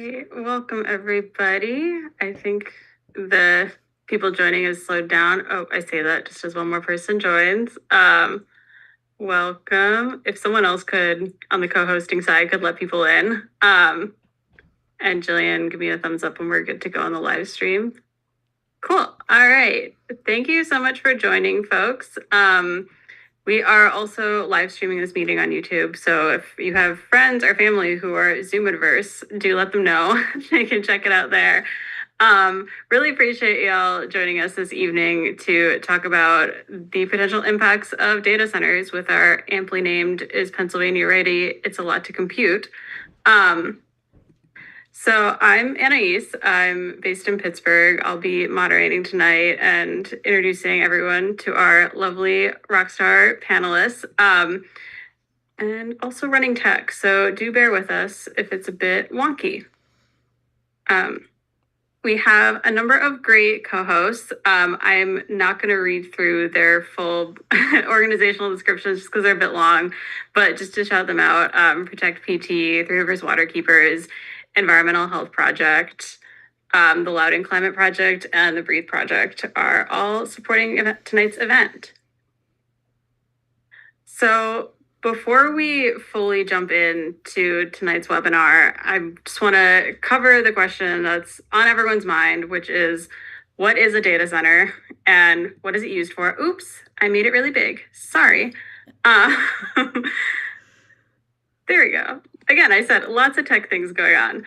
Hey, welcome everybody. I think the people joining has slowed down. Oh, I say that just as one more person joins. Welcome. If someone else could, on the co-hosting side, could let people in. And Jillian, give me a thumbs up when we're good to go on the live stream. Cool. All right. Thank you so much for joining, folks. We are also live streaming this meeting on YouTube. So if you have friends or family who are Zoom adverse, do let them know. They can check it out there. Really appreciate y'all joining us this evening to talk about the potential impacts of data centers with our amply named Is Pennsylvania Ready? It's a Lot to Compute. So I'm Anais. I'm based in Pittsburgh. I'll be moderating tonight and introducing everyone to our lovely rockstar panelists, and also running tech. So do bear with us if it's a bit wonky. We have a number of great co-hosts. I'm not going to read through their full organizational descriptions just because they're a bit long, but just to shout them out, Protect PT, Three Rivers Waterkeepers, Environmental Health Project, the Loudoun Climate Project, and the Breathe Project are all supporting tonight's event. So before we fully jump into tonight's webinar, I just want to cover the question that's on everyone's mind, which is, what is a data center and what is it used for? Oops, I made it really big. Sorry. There we go. Again, I said lots of tech things going on.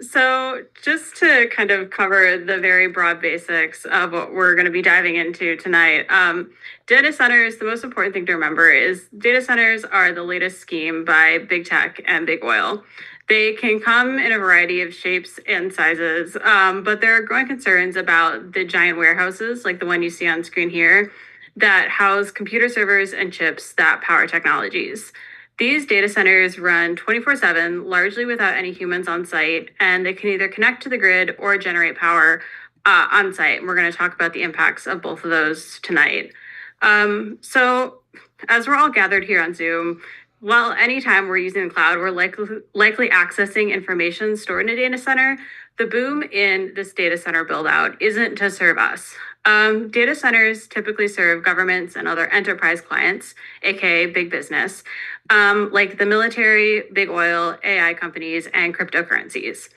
So just to kind of cover the very broad basics of what we're going to be diving into tonight, data centers, the most important thing to remember is data centers are the latest scheme by big tech and big oil. They can come in a variety of shapes and sizes, but there are growing concerns about the giant warehouses, like the one you see on screen here, that house computer servers and chips that power technologies. These data centers run 24/7, largely without any humans on site, and they can either connect to the grid or generate power on site. And we're going to talk about the impacts of both of those tonight. So as we're all gathered here on Zoom, well, anytime we're using the cloud, we're likely accessing information stored in a data center. The boom in this data center build out isn't to serve us. Data centers typically serve governments and other enterprise clients, aka big business, like the military, big oil, AI companies, and cryptocurrencies.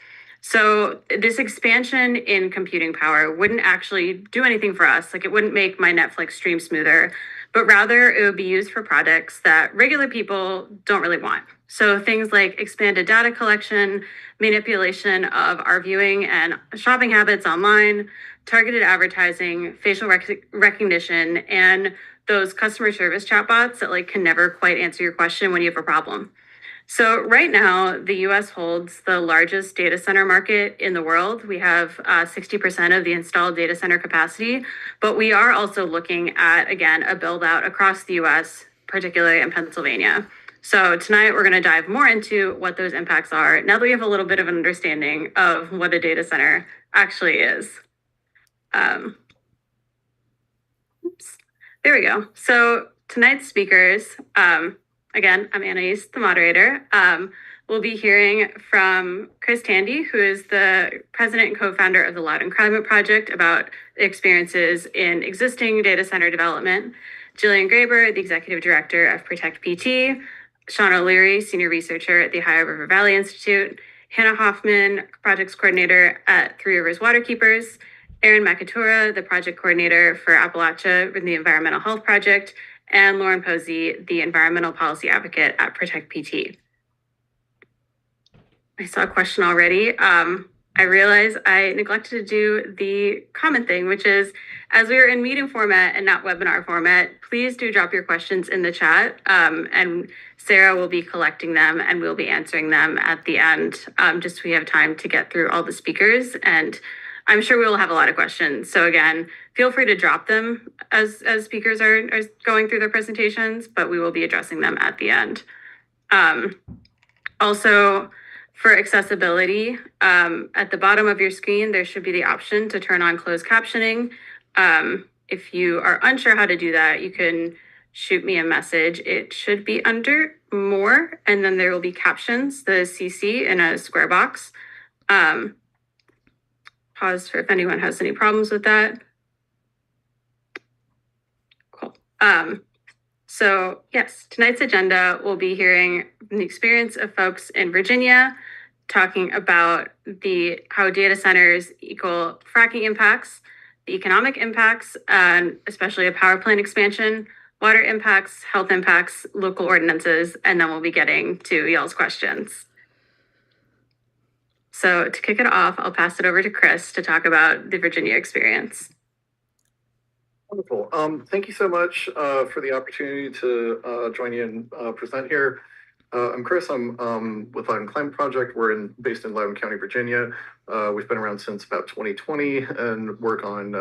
So this expansion in computing power wouldn't actually do anything for us. Like, it wouldn't make my Netflix stream smoother, but rather it would be used for projects that regular people don't really want. So things like expanded data collection, manipulation of our viewing and shopping habits online, targeted advertising, facial recognition, and those customer service chatbots that can never quite answer your question when you have a problem. So right now, the US holds the largest data center market in the world. We have 60% of the installed data center capacity, but we are also looking at, again, a build out across the US, particularly in Pennsylvania. So tonight we're going to dive more into what those impacts are now that we have a little bit of an understanding of what a data center actually is. Oops. There we go. So tonight's speakers, again, I'm Anais, the moderator. We'll be hearing from Chris Tandy, who is the president and co-founder of the Loudoun Climate Project, about experiences in existing data center development. Jillian Graber, the executive director of Protect PT. Sean O'Leary, senior researcher at the Ohio River Valley Institute. Hannah Hoffman, projects coordinator at Three Rivers Waterkeepers. Erin Makatura, the project coordinator for Appalachia in the Environmental Health Project, and Lauren Posey, the environmental policy advocate at Protect PT. I saw a question already. I realize I neglected to do the comment thing, which is, as we are in meeting format and not webinar format, please do drop your questions in the chat, and Sarah will be collecting them and we'll be answering them at the end, just so we have time to get through all the speakers. And I'm sure we will have a lot of questions. So again, feel free to drop them as speakers are going through their presentations, but we will be addressing them at the end. Also, for accessibility, at the bottom of your screen, there should be the option to turn on closed captioning. If you are unsure how to do that, you can shoot me a message. It should be under more, and then there will be captions, the CC in a square box. Pause for if anyone has any problems with that. Cool. So yes, tonight's agenda will be hearing the experience of folks in Virginia, talking about how data centers equal fracking impacts, the economic impacts, and especially a power plant expansion, water impacts, health impacts, local ordinances, and then we'll be getting to y'all's questions. So to kick it off, I'll pass it over to Chris to talk about the Virginia experience. Wonderful. Thank you so much for the opportunity to join you and present here. I'm Chris. I'm with Loudoun Climate Project. We're based in Loudoun County, Virginia. We've been around since about 2020 and work on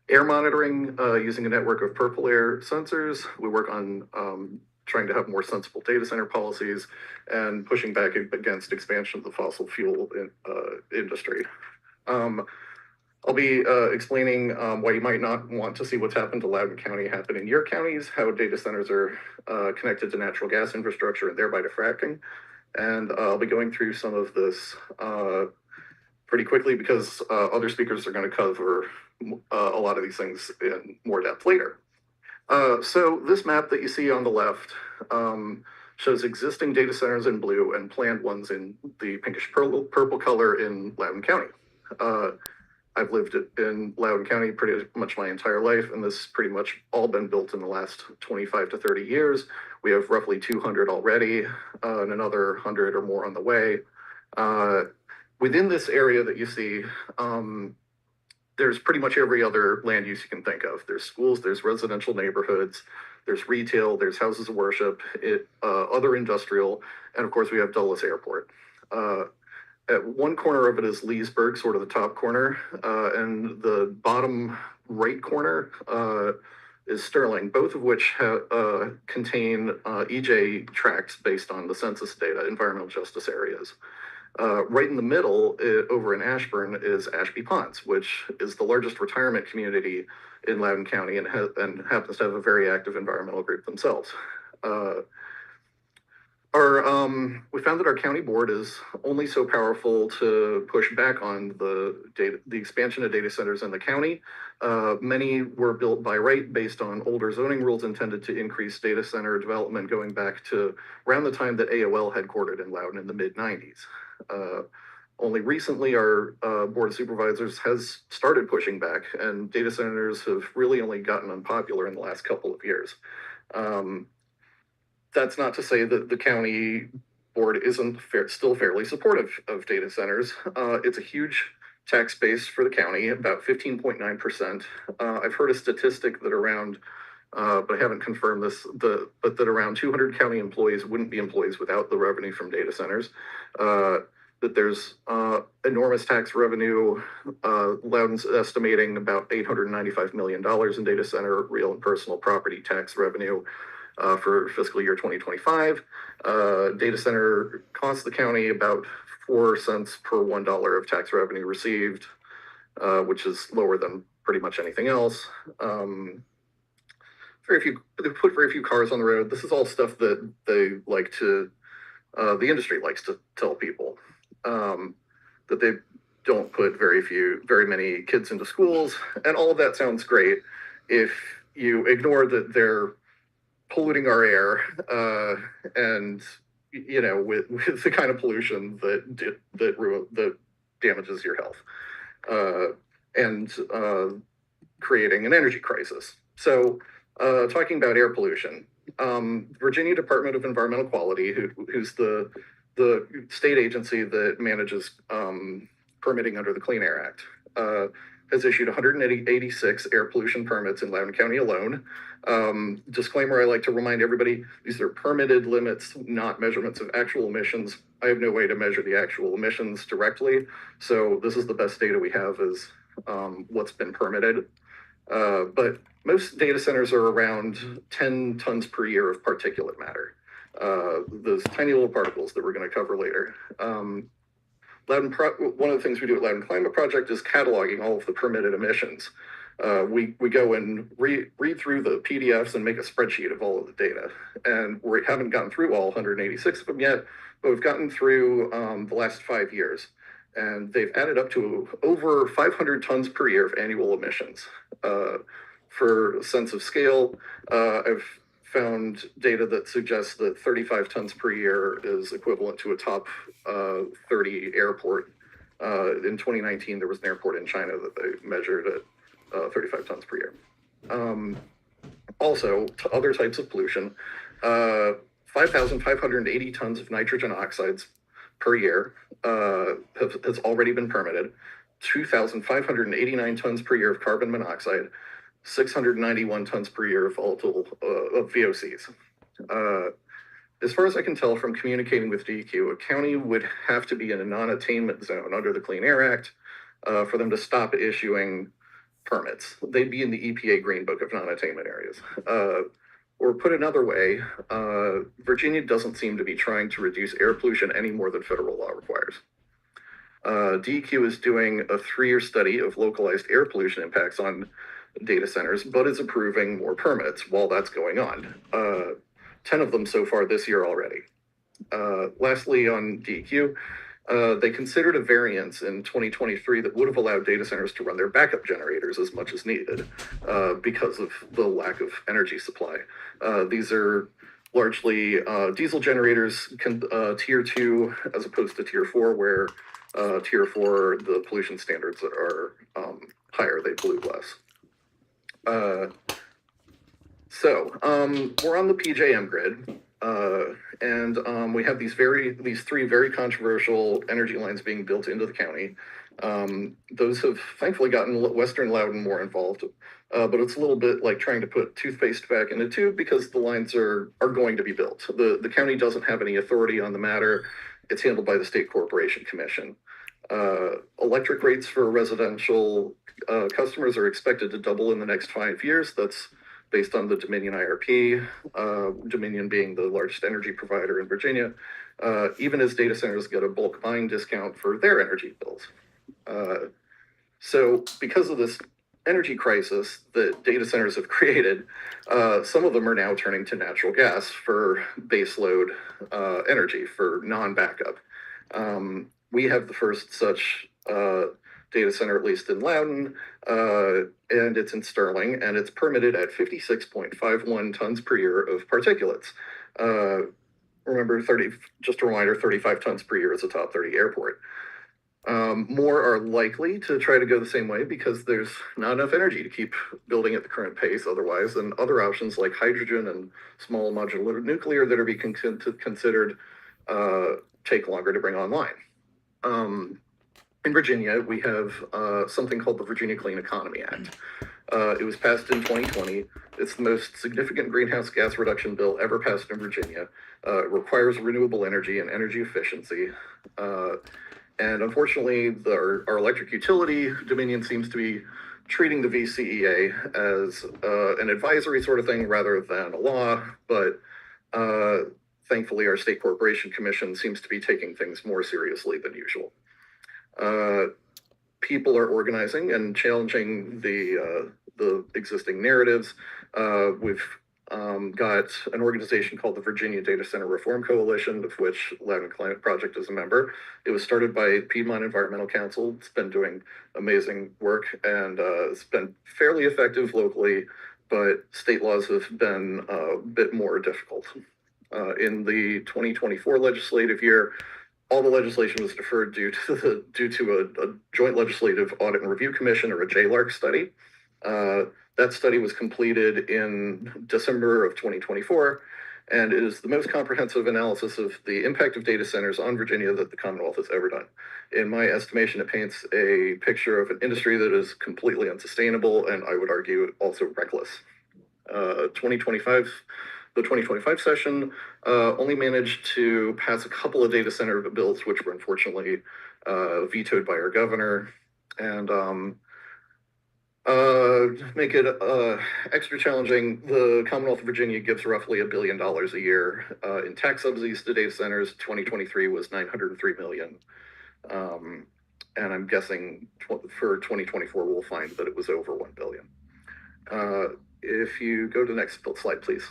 air monitoring using a network of purple air sensors. We work on trying to have more sensible data center policies and pushing back against expansion of the fossil fuel industry. I'll be explaining why you might not want to see what's happened to Loudoun County happen in your counties, how data centers are connected to natural gas infrastructure and thereby to fracking. And I'll be going through some of this pretty quickly because other speakers are going to cover a lot of these things in more depth later. So this map that you see on the left shows existing data centers in blue and planned ones in the pinkish purple color in Loudoun County. I've lived in Loudoun County pretty much my entire life, and this has pretty much all been built in the last 25 to 30 years. We have roughly 200 already, and another 100 or more on the way. Within this area that you see, there's pretty much every other land use you can think of. There's schools, there's residential neighborhoods, there's retail, there's houses of worship, other industrial, and of course we have Dulles Airport. At one corner of it is Leesburg, sort of the top corner, and the bottom right corner is Sterling, both of which contain EJ tracts based on the census data, environmental justice areas. Right in the middle, over in Ashburn, is Ashby Ponds, which is the largest retirement community in Loudoun County and happens to have a very active environmental group themselves. We found that our county board is only so powerful to push back on the expansion of data centers in the county. Many were built by right based on older zoning rules intended to increase data center development going back to around the time that AOL headquartered in Loudoun in the mid-90s. Only recently, our board of supervisors has started pushing back, and data centers have really only gotten unpopular in the last couple of years. That's not to say that the county board isn't still fairly supportive of data centers. It's a huge tax base for the county, about 15.9%. I've heard a statistic that around, but I haven't confirmed this, but that around 200 county employees wouldn't be employees without the revenue from data centers. That there's enormous tax revenue. Loudoun's estimating about $895 million in data center real and personal property tax revenue for fiscal year 2025. Data center costs the county about 4 cents per $1 of tax revenue received, which is lower than pretty much anything else. They put very few cars on the road. This is all stuff that they like to, the industry likes to tell people, that they don't put very many kids into schools, and all of that sounds great if you ignore that they're polluting our air, and with the kind of pollution that damages your health, and creating an energy crisis. So, talking about air pollution, Virginia Department of Environmental Quality, who's the state agency that manages permitting under the Clean Air Act, has issued 186 air pollution permits in Loudoun County alone. Disclaimer, I like to remind everybody, these are permitted limits, not measurements of actual emissions. I have no way to measure the actual emissions directly, so this is the best data we have is what's been permitted. But most data centers are around 10 tons per year of particulate matter. Those tiny little particles that we're going to cover later. One of the things we do at Loudoun Climate Project is cataloging all of the permitted emissions. We go and read through the PDFs and make a spreadsheet of all of the data. And we haven't gotten through all 186 of them yet, but we've gotten through the last 5 years. And they've added up to over 500 tons per year of annual emissions. For a sense of scale, I've found data that suggests that 35 tons per year is equivalent to a top 30 airport. In 2019, there was an airport in China that they measured at 35 tons per year. Also, to other types of pollution, 5,580 tons of nitrogen oxides per year has already been permitted, 2,589 tons per year of carbon monoxide, 691 tons per year of volatile of VOCs. As far as I can tell from communicating with DEQ, a county would have to be in a non-attainment zone under the Clean Air Act for them to stop issuing permits. They'd be in the EPA Green Book of non-attainment areas. Or put another way, Virginia doesn't seem to be trying to reduce air pollution any more than federal law requires. DEQ is doing a 3-year study of localized air pollution impacts on data centers, but is approving more permits while that's going on. 10 of them so far this year already. Lastly, on DEQ, they considered a variance in 2023 that would have allowed data centers to run their backup generators as much as needed because of the lack of energy supply. These are largely diesel generators, tier 2 as opposed to tier 4, where tier 4, the pollution standards are higher, they pollute less. We're on the PJM grid, and we have these 3 very controversial energy lines being built into the county. Those have thankfully gotten Western Loudon more involved, but it's a little bit like trying to put toothpaste back in a tube because the lines are going to be built. The county doesn't have any authority on the matter. It's handled by the State Corporation Commission. Electric rates for residential customers are expected to double in the next 5 years. That's based on the Dominion IRP, Dominion being the largest energy provider in Virginia, even as data centers get a bulk buying discount for their energy bills. So because of this energy crisis that data centers have created, some of them are now turning to natural gas for baseload energy, for non-backup. We have the first such data center, at least in Loudon, and it's in Sterling, and it's permitted at 56.51 tons per year of particulates. Remember, just a reminder, 35 tons per year is a top 30 airport. More are likely to try to go the same way because there's not enough energy to keep building at the current pace otherwise, and other options like hydrogen and small modular nuclear that are being considered take longer to bring online. In Virginia, we have something called the Virginia Clean Economy Act. It was passed in 2020. It's the most significant greenhouse gas reduction bill ever passed in Virginia. It requires renewable energy and energy efficiency. And unfortunately, our electric utility, Dominion, seems to be treating the VCEA as an advisory sort of thing rather than a law. But thankfully, our State Corporation Commission seems to be taking things more seriously than usual. People are organizing and challenging the existing narratives. We've got an organization called the Virginia Data Center Reform Coalition, of which Loudon Climate Project is a member. It was started by Piedmont Environmental Council. It's been doing amazing work, and it's been fairly effective locally, but state laws have been a bit more difficult. In the 2024 legislative year, all the legislation was deferred due to a Joint Legislative Audit and Review Commission, or a JLARC study. That study was completed in December of 2024, and it is the most comprehensive analysis of the impact of data centers on Virginia that the Commonwealth has ever done. In my estimation, it paints a picture of an industry that is completely unsustainable, and I would argue also reckless. 2025 session only managed to pass a couple of data center bills, which were unfortunately vetoed by our governor, and make it extra challenging. The Commonwealth of Virginia gives roughly $1 billion a year in tax subsidies to data centers. 2023 was $903 million. and I'm guessing for 2024 we'll find that it was over 1 billion. If you go to the next slide, please.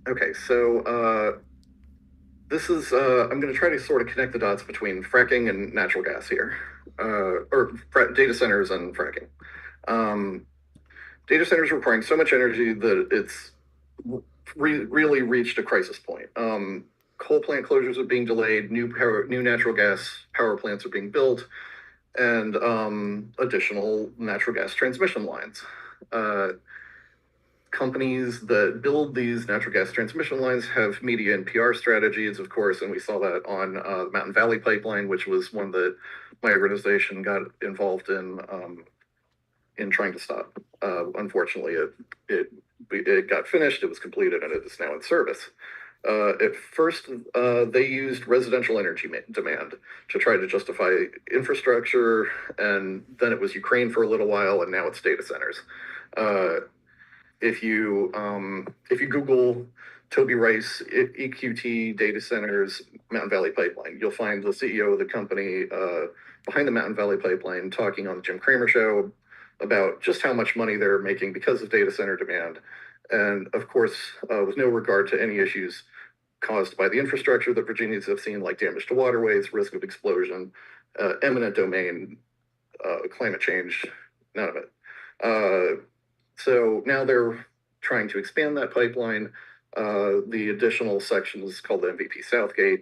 Okay, so this is, I'm going to try to sort of connect the dots between fracking and natural gas here, or data centers and fracking. Data centers are requiring so much energy that it's really reached a crisis point. Coal plant closures are being delayed, new natural gas power plants are being built, and additional natural gas transmission lines. Companies that build these natural gas transmission lines have media and PR strategies, of course, and we saw that on the Mountain Valley Pipeline, which was one that my organization got involved in trying to stop. Unfortunately, it got finished, it was completed, and it is now in service. At first, they used residential energy demand to try to justify infrastructure, and then it was Ukraine for a little while, and now it's data centers. If you Google Toby Rice EQT data centers Mountain Valley Pipeline, you'll find the CEO of the company behind the Mountain Valley Pipeline talking on the Jim Cramer show about just how much money they're making because of data center demand, and of course, with no regard to any issues caused by the infrastructure that Virginians have seen, like damage to waterways, risk of explosion, eminent domain, climate change, none of it. So now they're trying to expand that pipeline. The additional section is called the MVP Southgate.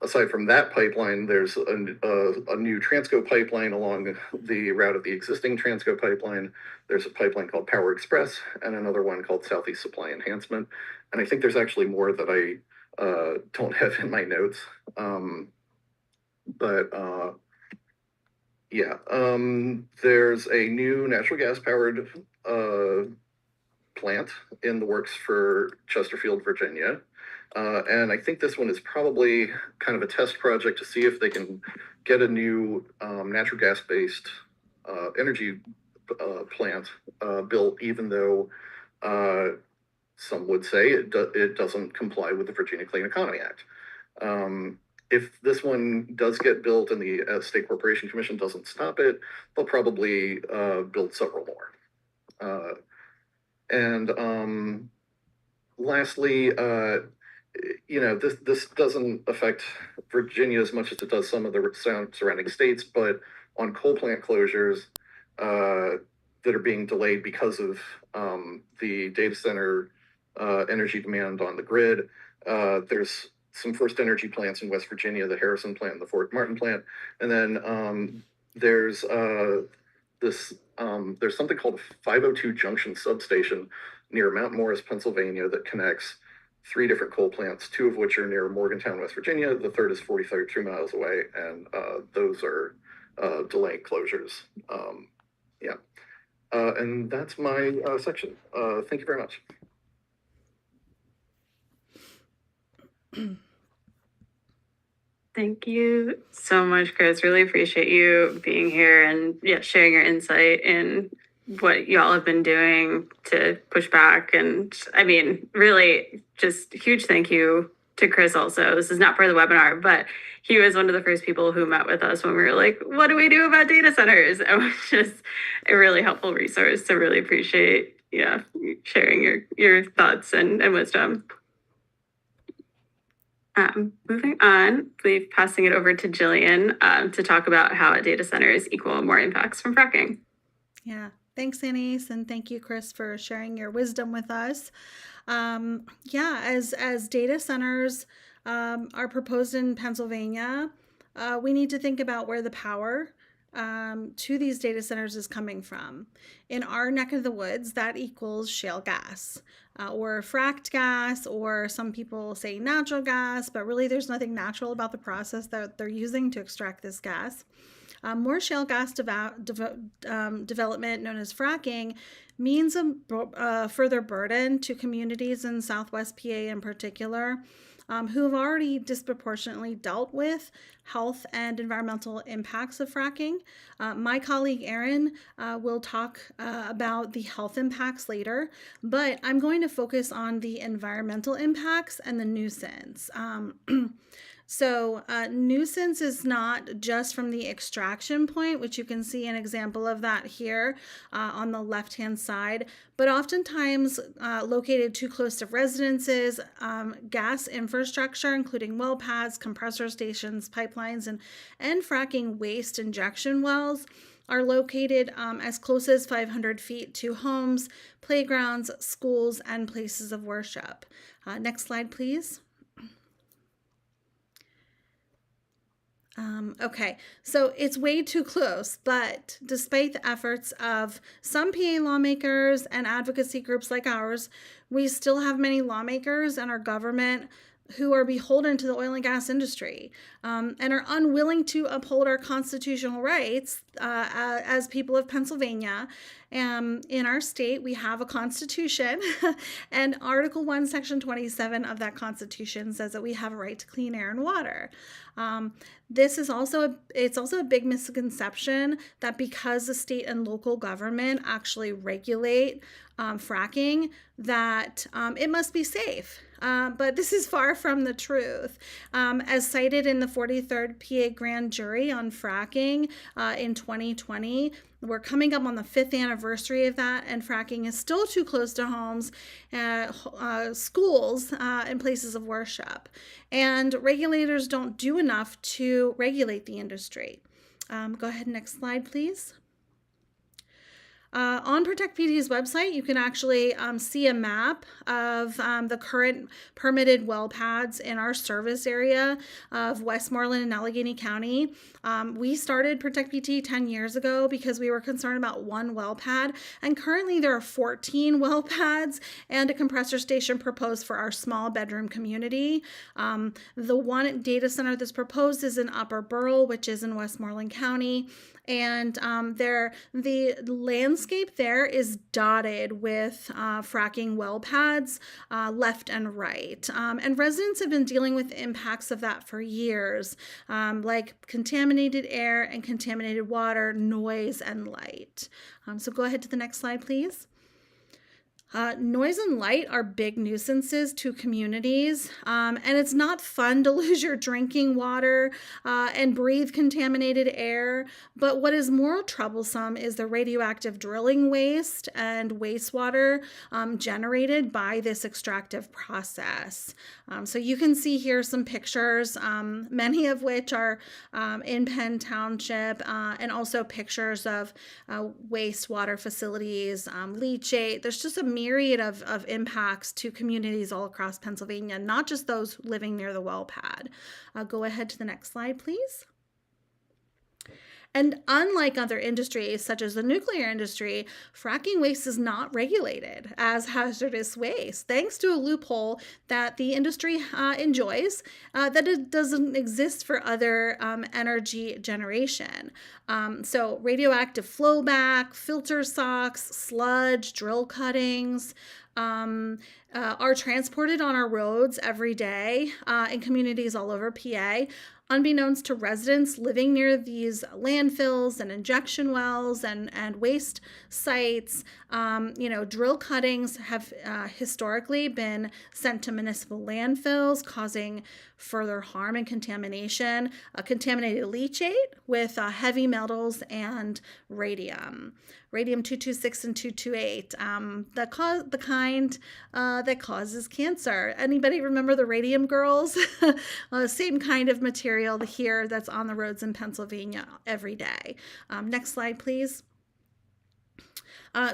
Aside from that pipeline, there's a new Transco pipeline along the route of the existing Transco pipeline. There's a pipeline called Power Express and another one called Southeast Supply Enhancement. And I think there's actually more that I don't have in my notes. There's a new natural gas powered plant in the works for Chesterfield, Virginia. And I think this one is probably kind of a test project to see if they can get a new natural gas-based energy plant built, even though some would say it doesn't comply with the Virginia Clean Economy Act. If this one does get built and the State Corporation Commission doesn't stop it, they'll probably build several more. And lastly, this doesn't affect Virginia as much as it does some of the surrounding states, but on coal plant closures that are being delayed because of the data center energy demand on the grid, there's some first energy plants in West Virginia, the Harrison plant and the Fort Martin plant, and then there's something called 502 Junction Substation near Mount Morris, Pennsylvania, that connects 3 different coal plants, 2 of which are near Morgantown, West Virginia. The third is 42 miles away, and those are delaying closures. And that's my section. Thank you very much. Thank you so much, Chris. Really appreciate you being here and sharing your insight in what y'all have been doing to push back. And I mean, really just huge thank you to Chris also. This is not part of the webinar, but he was one of the first people who met with us when we were like, what do we do about data centers? It was just a really helpful resource. So really appreciate sharing your thoughts and wisdom. Moving on, we're passing it over to Jillian to talk about how at data centers equal more impacts from fracking. Yeah, thanks, Anise, and thank you, Chris, for sharing your wisdom with us. As data centers are proposed in Pennsylvania, we need to think about where the power to these data centers is coming from. In our neck of the woods, that equals shale gas. Or fracked gas, or some people say natural gas, but really there's nothing natural about the process that they're using to extract this gas. More shale gas development, known as fracking, means a further burden to communities in Southwest PA in particular, who have already disproportionately dealt with health and environmental impacts of fracking. My colleague Erin will talk about the health impacts later, but I'm going to focus on the environmental impacts and the nuisance. So nuisance is not just from the extraction point, which you can see an example of that here on the left-hand side, but oftentimes located too close to residences, gas infrastructure, including well pads, compressor stations, pipelines, and fracking waste injection wells are located as close as 500 feet to homes, playgrounds, schools, and places of worship. Next slide, please. Okay, so it's way too close, but despite the efforts of some PA lawmakers and advocacy groups like ours, we still have many lawmakers and our government who are beholden to the oil and gas industry and are unwilling to uphold our constitutional rights as people of Pennsylvania. In our state, we have a constitution, and Article 1, Section 27 of that constitution says that we have a right to clean air and water. This is also a big misconception that because the state and local government actually regulate fracking, that it must be safe. But this is far from the truth. As cited in the 43rd PA Grand Jury on fracking in 2020, we're coming up on the 5th anniversary of that, and fracking is still too close to homes, schools, and places of worship. And regulators don't do enough to regulate the industry. Go ahead, next slide, please. On Protect PD's website, you can actually see a map of the current permitted well pads in our service area of Westmoreland and Allegheny County. We started Protect PT 10 years ago because we were concerned about one well pad, and currently there are 14 well pads and a compressor station proposed for our small bedroom community. The one data center that's proposed is in Upper Burrell, which is in Westmoreland County. And the landscape there is dotted with fracking well pads left and right. And residents have been dealing with the impacts of that for years, like contaminated air and contaminated water, noise, and light. So go ahead to the next slide, please. Noise and light are big nuisances to communities, and it's not fun to lose your drinking water and breathe contaminated air. But what is more troublesome is the radioactive drilling waste and wastewater generated by this extractive process. So you can see here some pictures, many of which are in Penn Township, and also pictures of wastewater facilities, leachate. There's just a myriad of impacts to communities all across Pennsylvania, not just those living near the well pad. Go ahead to the next slide, please. And unlike other industries, such as the nuclear industry, fracking waste is not regulated as hazardous waste, thanks to a loophole that the industry enjoys that it doesn't exist for other energy generation. So radioactive flowback, filter socks, sludge, drill cuttings, are transported on our roads every day in communities all over PA. Unbeknownst to residents living near these landfills and injection wells and waste sites, drill cuttings have historically been sent to municipal landfills, causing further harm and contamination, contaminated leachate with heavy metals and radium. Radium-226 and 228, the kind that causes cancer. Anybody remember the radium girls? Same kind of material here that's on the roads in Pennsylvania every day. Next slide, please.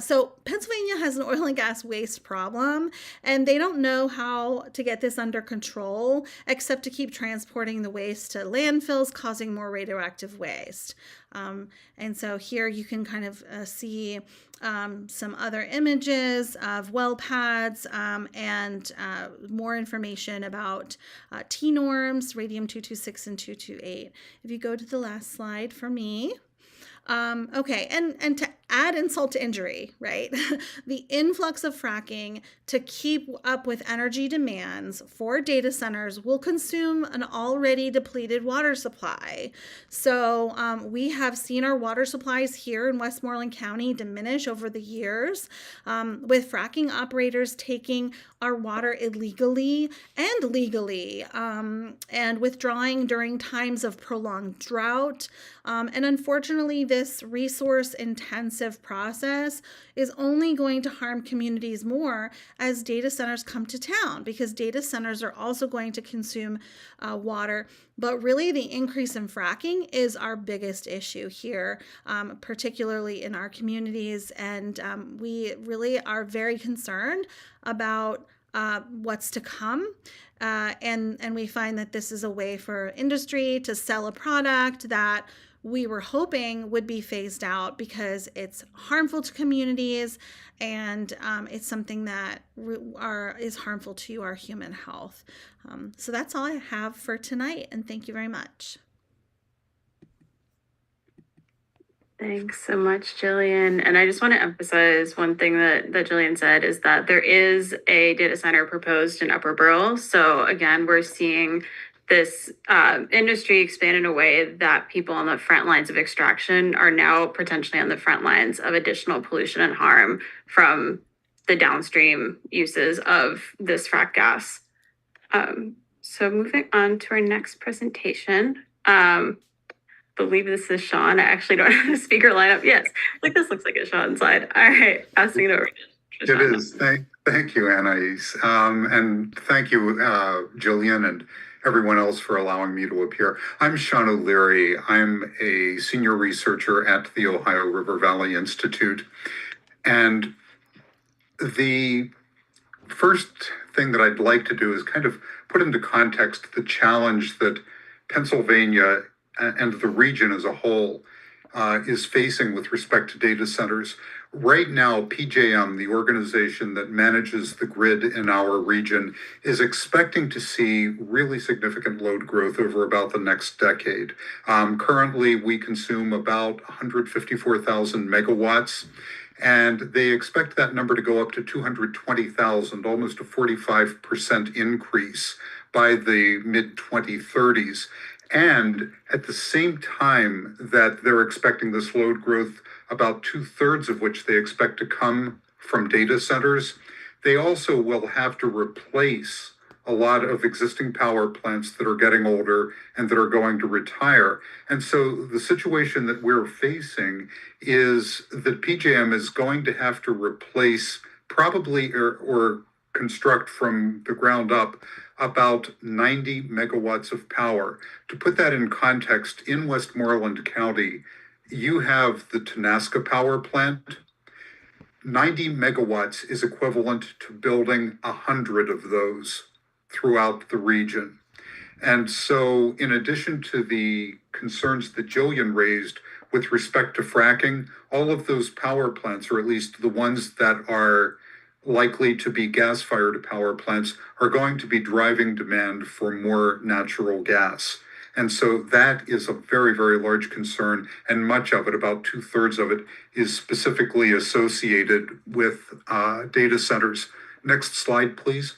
So Pennsylvania has an oil and gas waste problem, and they don't know how to get this under control except to keep transporting the waste to landfills, causing more radioactive waste. And so here you can kind of see some other images of well pads and more information about T norms, radium-226 and 228. If you go to the last slide for me. Okay, and to add insult to injury, right? The influx of fracking to keep up with energy demands for data centers will consume an already depleted water supply. So we have seen our water supplies here in Westmoreland County diminish over the years, with fracking operators taking our water illegally and legally, and withdrawing during times of prolonged drought. And unfortunately, this resource intensive process is only going to harm communities more as data centers come to town, because data centers are also going to consume water. But really, the increase in fracking is our biggest issue here, particularly in our communities. And we really are very concerned about what's to come. And we find that this is a way for industry to sell a product that we were hoping would be phased out because it's harmful to communities, and it's something that is harmful to our human health. So that's all I have for tonight, and thank you very much. Thanks so much, Jillian. And I just want to emphasize one thing that Jillian said is that there is a data center proposed in Upper Borough. So again, we're seeing this industry expand in a way that people on the front lines of extraction are now potentially on the front lines of additional pollution and harm from the downstream uses of this frack gas. So moving on to our next presentation. Believe this is Sean. I actually don't have a speaker lineup. Yes, like this looks like a Sean slide. All right, passing it over to Sean. It is. Thank you, Anais. And thank you, Jillian, and everyone else for allowing me to appear. I'm Sean O'Leary. I'm a senior researcher at the Ohio River Valley Institute. And the first thing that I'd like to do is kind of put into context the challenge that Pennsylvania and the region as a whole is facing with respect to data centers. Right now, PJM, the organization that manages the grid in our region, is expecting to see really significant load growth over about the next decade. Currently, we consume about 154,000 megawatts, and they expect that number to go up to 220,000, almost a 45% increase by the mid-2030s. And at the same time that they're expecting this load growth, about 2/3 of which they expect to come from data centers, they also will have to replace a lot of existing power plants that are getting older and that are going to retire. And so the situation that we're facing is that PJM is going to have to replace probably or construct from the ground up about 90 megawatts of power. To put that in context, in Westmoreland County, you have the Tenaska power plant. 90 megawatts is equivalent to building 100 of those throughout the region. And so, in addition to the concerns that Jillian raised with respect to fracking, all of those power plants, or at least the ones that are likely to be gas-fired power plants, are going to be driving demand for more natural gas. And so that is a very, very large concern, and much of it, about 2/3 of it, is specifically associated with data centers. Next slide, please.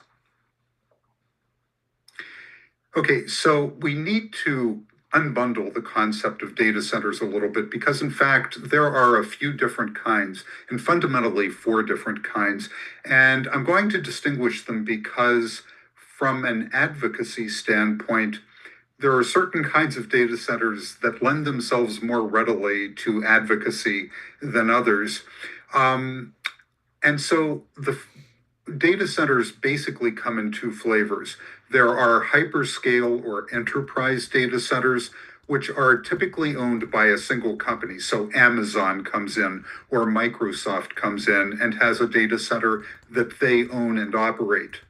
Okay, so we need to unbundle the concept of data centers a little bit because, in fact, there are a few different kinds, and fundamentally 4 different kinds. And I'm going to distinguish them because, from an advocacy standpoint, there are certain kinds of data centers that lend themselves more readily to advocacy than others. And so the data centers basically come in 2 flavors. There are hyperscale or enterprise data centers, which are typically owned by a single company. So Amazon comes in or Microsoft comes in and has a data center that they own and operate.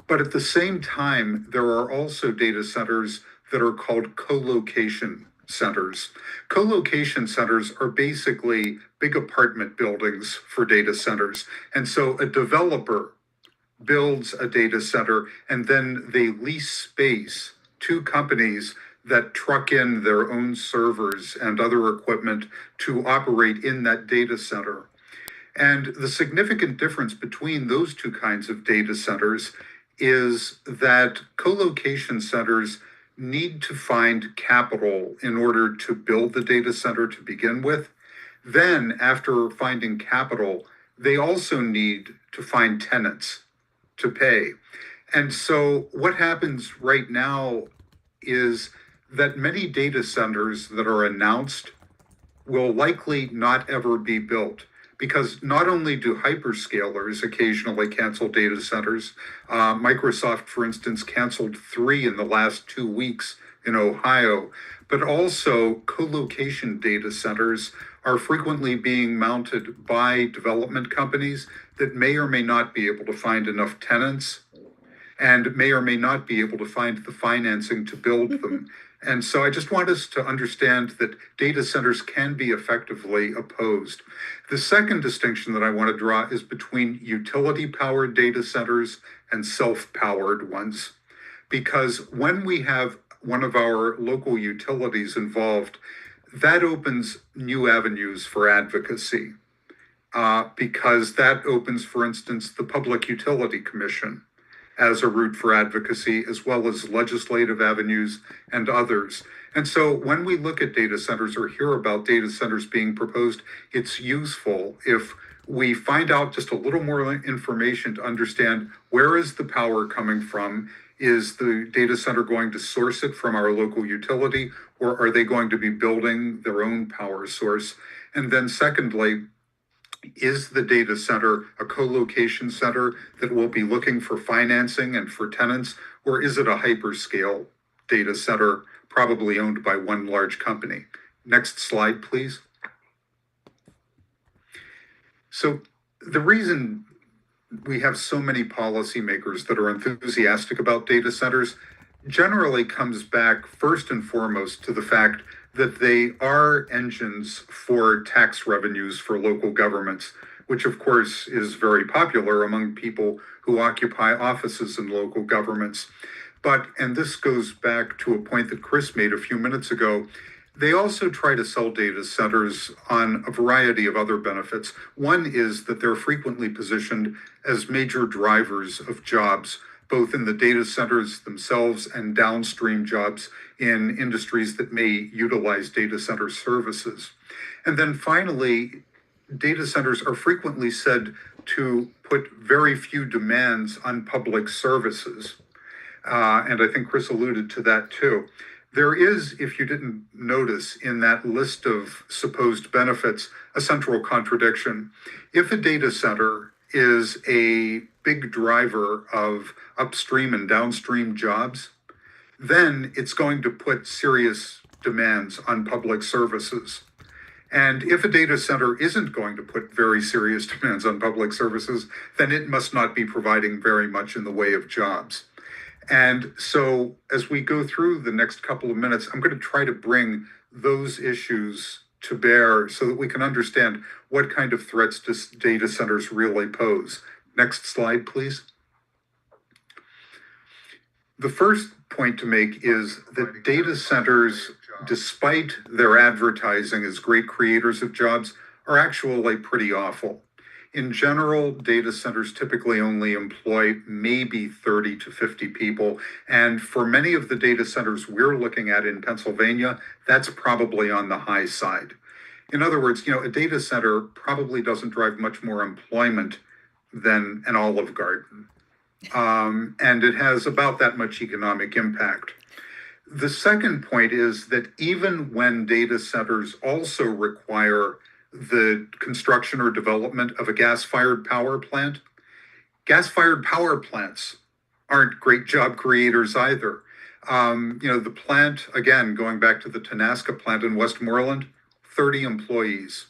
But at the same time, there are also data centers that are called co-location centers. Co-location centers are basically big apartment buildings for data centers. And so a developer builds a data center and then they lease space to companies that truck in their own servers and other equipment to operate in that data center. And the significant difference between those two kinds of data centers is that co-location centers need to find capital in order to build the data center to begin with. Then, after finding capital, they also need to find tenants to pay. And so, what happens right now is that many data centers that are announced will likely not ever be built because not only do hyperscalers occasionally cancel data centers, Microsoft, for instance, canceled 3 in the last 2 weeks in Ohio, but also co-location data centers are frequently being mounted by development companies that may or may not be able to find enough tenants and may or may not be able to find the financing to build them. And so I just want us to understand that data centers can be effectively opposed. The second distinction that I want to draw is between utility-powered data centers and self-powered ones. Because when we have one of our local utilities involved, that opens new avenues for advocacy. Because that opens, for instance, the Public Utility Commission as a route for advocacy, as well as legislative avenues and others. And so when we look at data centers or hear about data centers being proposed, it's useful if we find out just a little more information to understand where is the power coming from. Is the data center going to source it from our local utility, or are they going to be building their own power source? And then secondly, is the data center a co-location center that will be looking for financing and for tenants, or is it a hyperscale data center probably owned by one large company? Next slide, please. So the reason we have so many policymakers that are enthusiastic about data centers generally comes back first and foremost to the fact that they are engines for tax revenues for local governments, which of course is very popular among people who occupy offices in local governments. But, and this goes back to a point that Chris made a few minutes ago, they also try to sell data centers on a variety of other benefits. One is that they're frequently positioned as major drivers of jobs, both in the data centers themselves and downstream jobs in industries that may utilize data center services. And then finally, data centers are frequently said to put very few demands on public services. And I think Chris alluded to that too. There is, if you didn't notice in that list of supposed benefits, a central contradiction. If a data center is a big driver of upstream and downstream jobs, then it's going to put serious demands on public services. And if a data center isn't going to put very serious demands on public services, then it must not be providing very much in the way of jobs. And so as we go through the next couple of minutes, I'm going to try to bring those issues to bear so that we can understand what kind of threats data centers really pose. Next slide, please. The first point to make is that data centers, despite their advertising as great creators of jobs, are actually pretty awful. In general, data centers typically only employ maybe 30 to 50 people. And for many of the data centers we're looking at in Pennsylvania, that's probably on the high side. In other words, a data center probably doesn't drive much more employment than an Olive Garden. And it has about that much economic impact. The second point is that even when data centers also require the construction or development of a gas-fired power plant, gas-fired power plants aren't great job creators either. The plant, again, going back to the Tenaska plant in Westmoreland, 30 employees.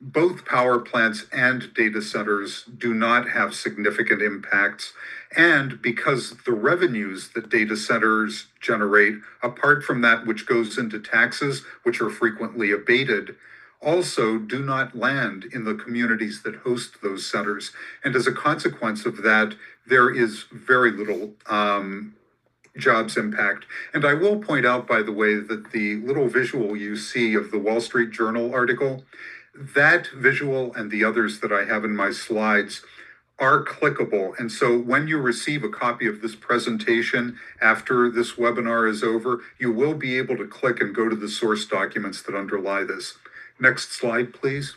Both power plants and data centers do not have significant impacts. And because the revenues that data centers generate, apart from that which goes into taxes, which are frequently abated, also do not land in the communities that host those centers. And as a consequence of that, there is very little jobs impact. And I will point out, by the way, that the little visual you see of the Wall Street Journal article, that visual and the others that I have in my slides are clickable. And so when you receive a copy of this presentation after this webinar is over, you will be able to click and go to the source documents that underlie this. Next slide, please.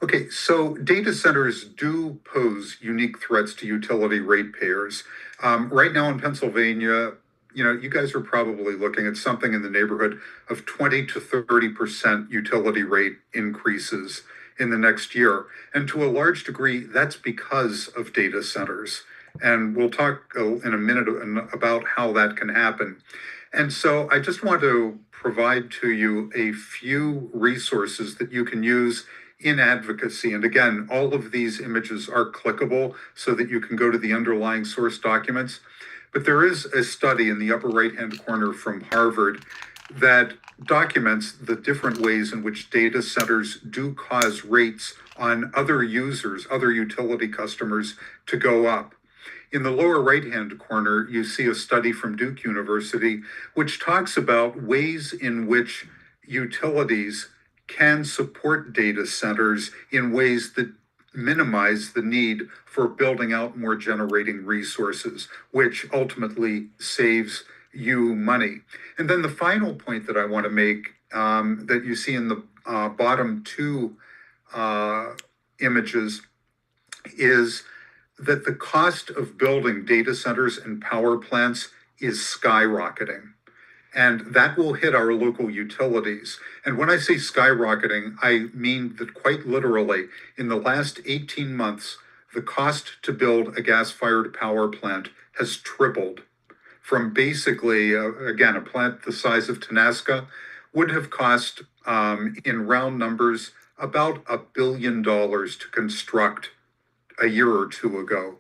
Okay, so data centers do pose unique threats to utility ratepayers. Right now in Pennsylvania, you guys are probably looking at something in the neighborhood of 20 to 30% utility rate increases in the next year. And to a large degree, that's because of data centers. And we'll talk in a minute about how that can happen. And so I just want to provide to you a few resources that you can use in advocacy. And again, all of these images are clickable so that you can go to the underlying source documents. But there is a study in the upper right-hand corner from Harvard that documents the different ways in which data centers do cause rates on other users, other utility customers, to go up. In the lower right-hand corner, you see a study from Duke University, which talks about ways in which utilities can support data centers in ways that minimize the need for building out more generating resources, which ultimately saves you money. And then the final point that I want to make that you see in the bottom two images is that the cost of building data centers and power plants is skyrocketing. And that will hit our local utilities. And when I say skyrocketing, I mean that quite literally, in the last 18 months, the cost to build a gas-fired power plant has tripled from basically, again, a plant the size of Tenaska would have cost, in round numbers, about $1 billion to construct a year or two ago.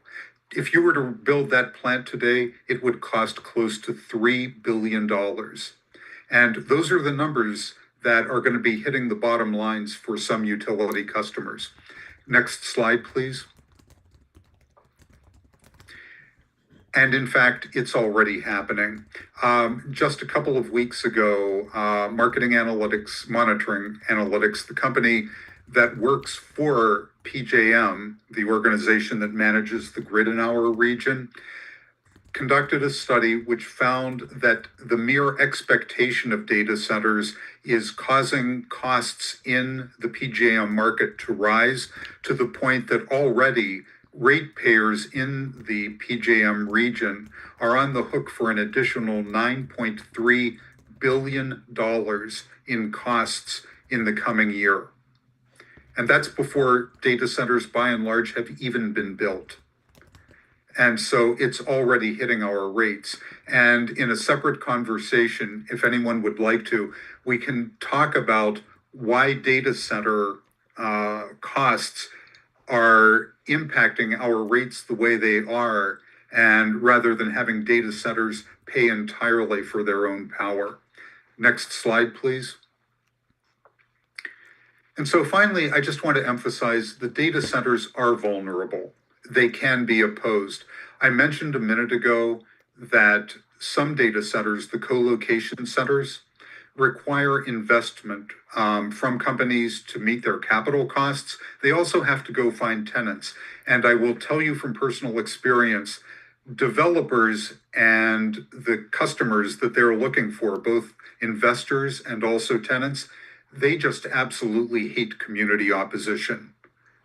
If you were to build that plant today, it would cost close to $3 billion. And those are the numbers that are going to be hitting the bottom lines for some utility customers. Next slide, please. And in fact, it's already happening. Just a couple of weeks ago, Monitoring Analytics, the company that works for PJM, the organization that manages the grid in our region, conducted a study which found that the mere expectation of data centers is causing costs in the PJM market to rise to the point that already ratepayers in the PJM region are on the hook for an additional $9.3 billion in costs in the coming year. And that's before data centers, by and large, have even been built. And so it's already hitting our rates. And in a separate conversation, if anyone would like to, we can talk about why data center costs are impacting our rates the way they are, and rather than having data centers pay entirely for their own power. Next slide, please. And so finally, I just want to emphasize the data centers are vulnerable. They can be opposed. I mentioned a minute ago that some data centers, the co-location centers, require investment from companies to meet their capital costs. They also have to go find tenants. And I will tell you from personal experience, developers and the customers that they're looking for, both investors and also tenants, they just absolutely hate community opposition.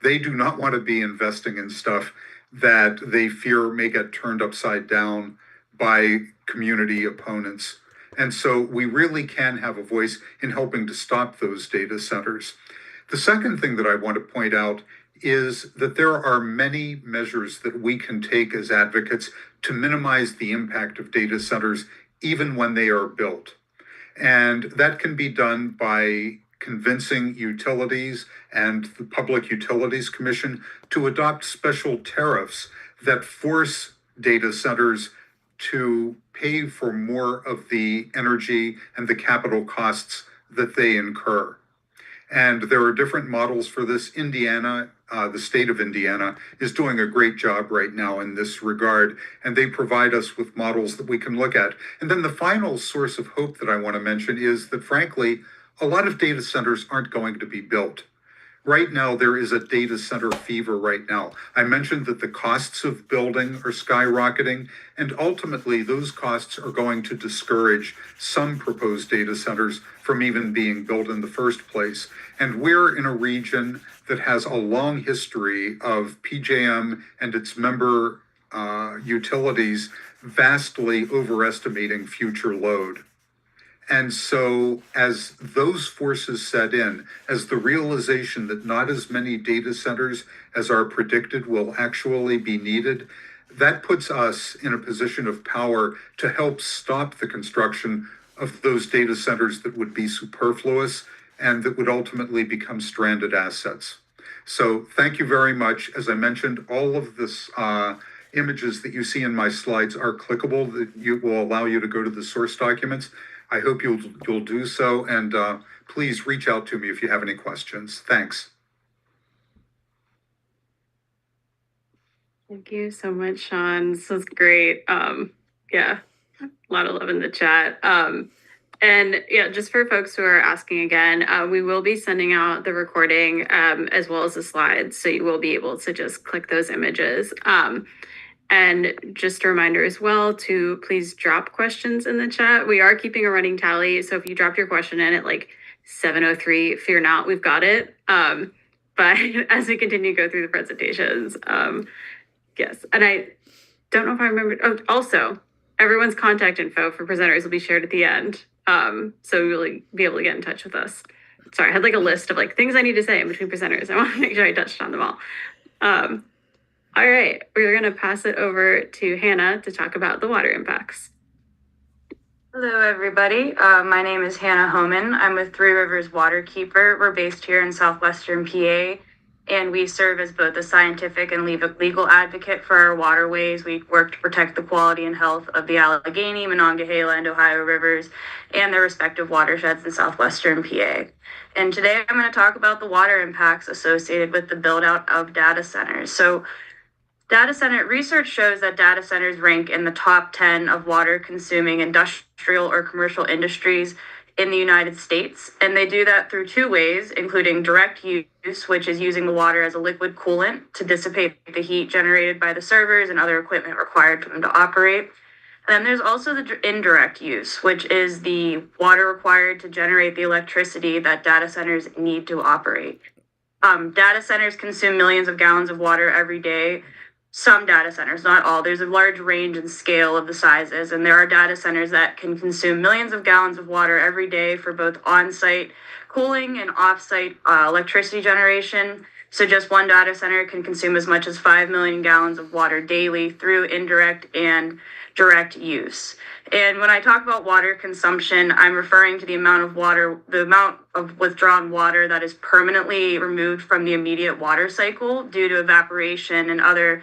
They do not want to be investing in stuff that they fear may get turned upside down by community opponents. And so we really can have a voice in helping to stop those data centers. The second thing that I want to point out is that there are many measures that we can take as advocates to minimize the impact of data centers, even when they are built. And that can be done by convincing utilities and the Public Utilities Commission to adopt special tariffs that force data centers to pay for more of the energy and the capital costs that they incur. And there are different models for this. Indiana, the state of Indiana, is doing a great job right now in this regard, and they provide us with models that we can look at. And then the final source of hope that I want to mention is that, frankly, a lot of data centers aren't going to be built. Right now, there is a data center fever right now. I mentioned that the costs of building are skyrocketing, and ultimately, those costs are going to discourage some proposed data centers from even being built in the first place. And we're in a region that has a long history of PJM and its member utilities vastly overestimating future load. And so, as those forces set in, as the realization that not as many data centers as are predicted will actually be needed, that puts us in a position of power to help stop the construction of those data centers that would be superfluous and that would ultimately become stranded assets. So, thank you very much. As I mentioned, all of this images that you see in my slides are clickable. That you will allow you to go to the source documents. I hope you'll do so, and please reach out to me if you have any questions. Thanks. Thank you so much, Sean. This was great. Yeah, a lot of love in the chat. And yeah, just for folks who are asking again, we will be sending out the recording as well as the slides, so you will be able to just click those images. And just a reminder as well to please drop questions in the chat. We are keeping a running tally. So if you dropped your question in at like 7:03, fear not, we've got it. But as we continue to go through the presentations, yes. And I don't know if I remember. Oh, also, everyone's contact info for presenters will be shared at the end. So you'll be able to get in touch with us. Sorry, I had like a list of like things I need to say in between presenters. I want to make sure I touched on them all. All right, we're going to pass it over to Hannah to talk about the water impacts. Hello, everybody. My name is Hannah Homan. I'm with Three Rivers Waterkeeper. We're based here in southwestern PA, and we serve as both a scientific and legal advocate for our waterways. We work to protect the quality and health of the Allegheny, Monongahela, and Ohio rivers and their respective watersheds in southwestern PA. And today I'm going to talk about the water impacts associated with the build out of data centers. So data center research shows that data centers rank in the top 10 of water consuming industrial or commercial industries in the United States. And they do that through two ways, including direct use, which is using the water as a liquid coolant to dissipate the heat generated by the servers and other equipment required for them to operate. And then there's also the indirect use, which is the water required to generate the electricity that data centers need to operate. Data centers consume millions of gallons of water every day. Some data centers, not all. There's a large range and scale of the sizes, and there are data centers that can consume millions of gallons of water every day for both on-site cooling and off-site electricity generation. So just one data center can consume as much as 5 million gallons of water daily through indirect and direct use. And when I talk about water consumption, I'm referring to the amount of withdrawn water that is permanently removed from the immediate water cycle due to evaporation and other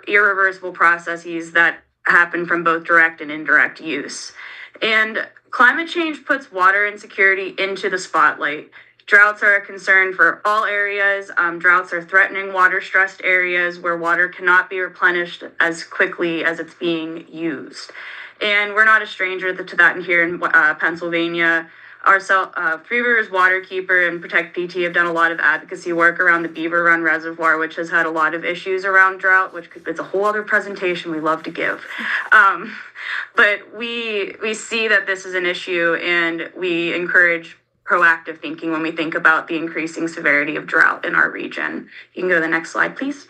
irreversible processes that happen from both direct and indirect use. And climate change puts water insecurity into the spotlight. Droughts are a concern for all areas. Droughts are threatening water-stressed areas where water cannot be replenished as quickly as it's being used. And we're not a stranger to that here in Pennsylvania. Our Three Rivers Waterkeeper and Protect PT have done a lot of advocacy work around the Beaver Run Reservoir, which has had a lot of issues around drought, which it's a whole other presentation we love to give. But we see that this is an issue, and we encourage proactive thinking when we think about the increasing severity of drought in our region. You can go to the next slide, please.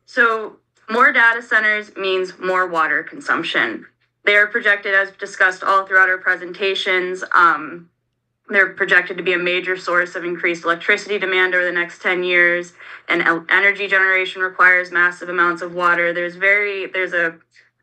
So more data centers means more water consumption. They are projected, as discussed all throughout our presentations, they're projected to be a major source of increased electricity demand over the next 10 years, and energy generation requires massive amounts of water.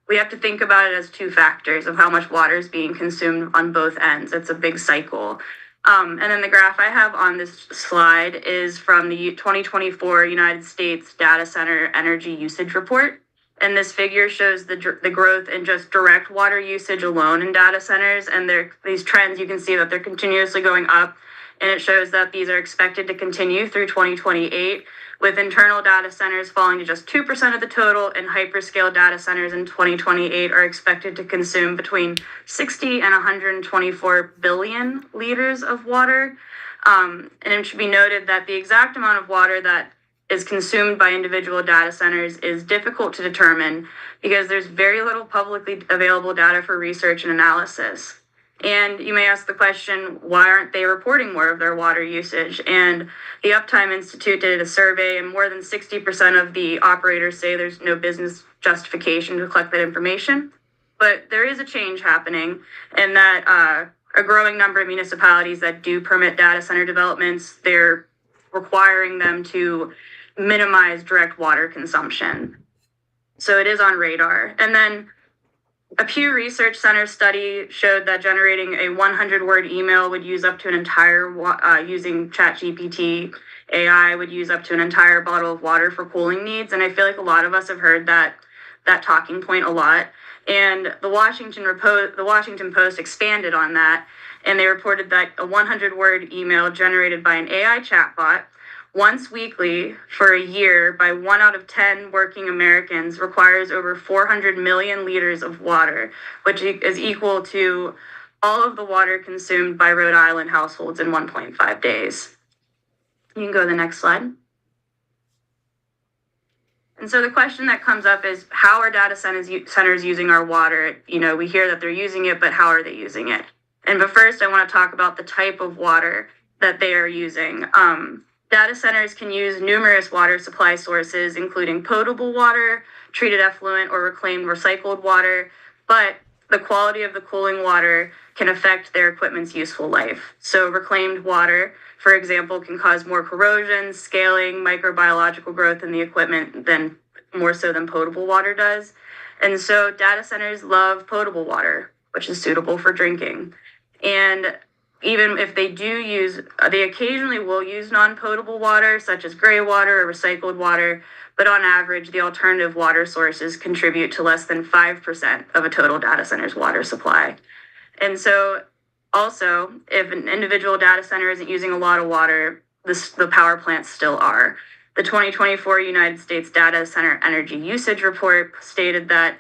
We have to think about it as two factors of how much water is being consumed on both ends. It's a big cycle. And then the graph I have on this slide is from the 2024 United States Data Center Energy Usage Report. And this figure shows the growth in just direct water usage alone in data centers. And these trends, you can see that they're continuously going up. And it shows that these are expected to continue through 2028, with internal data centers falling to just 2% of the total, and hyperscale data centers in 2028 are expected to consume between 60 and 124 billion liters of water. And it should be noted that the exact amount of water that is consumed by individual data centers is difficult to determine because there's very little publicly available data for research and analysis. And you may ask the question, why aren't they reporting more of their water usage? And the Uptime Institute did a survey, and more than 60% of the operators say there's no business justification to collect that information. But there is a change happening, and that a growing number of municipalities that do permit data center developments, they're requiring them to minimize direct water consumption. So it is on radar. And then a Pew Research Center study showed that generating a 100-word email would use up to an entire, using ChatGPT AI would use up to an entire bottle of water for cooling needs. And I feel like a lot of us have heard that talking point a lot. And the Washington Post expanded on that, and they reported that a 100-word email generated by an AI chatbot once weekly for a year by 1 out of 10 working Americans requires over 400 million liters of water, which is equal to all of the water consumed by Rhode Island households in 1.5 days. You can go to the next slide. And so the question that comes up is, how are data centers using our water? You know, we hear that they're using it, but how are they using it? But first, I want to talk about the type of water that they are using. Data centers can use numerous water supply sources, including potable water, treated effluent, or reclaimed recycled water, but the quality of the cooling water can affect their equipment's useful life. So reclaimed water, for example, can cause more corrosion, scaling, microbiological growth in the equipment more so than potable water does. And so data centers love potable water, which is suitable for drinking. And even if they they occasionally will use non-potable water, such as gray water or recycled water, but on average, the alternative water sources contribute to less than 5% of a total data center's water supply. And so also, if an individual data center isn't using a lot of water, the power plants still are. The 2024 United States Data Center Energy Usage Report stated that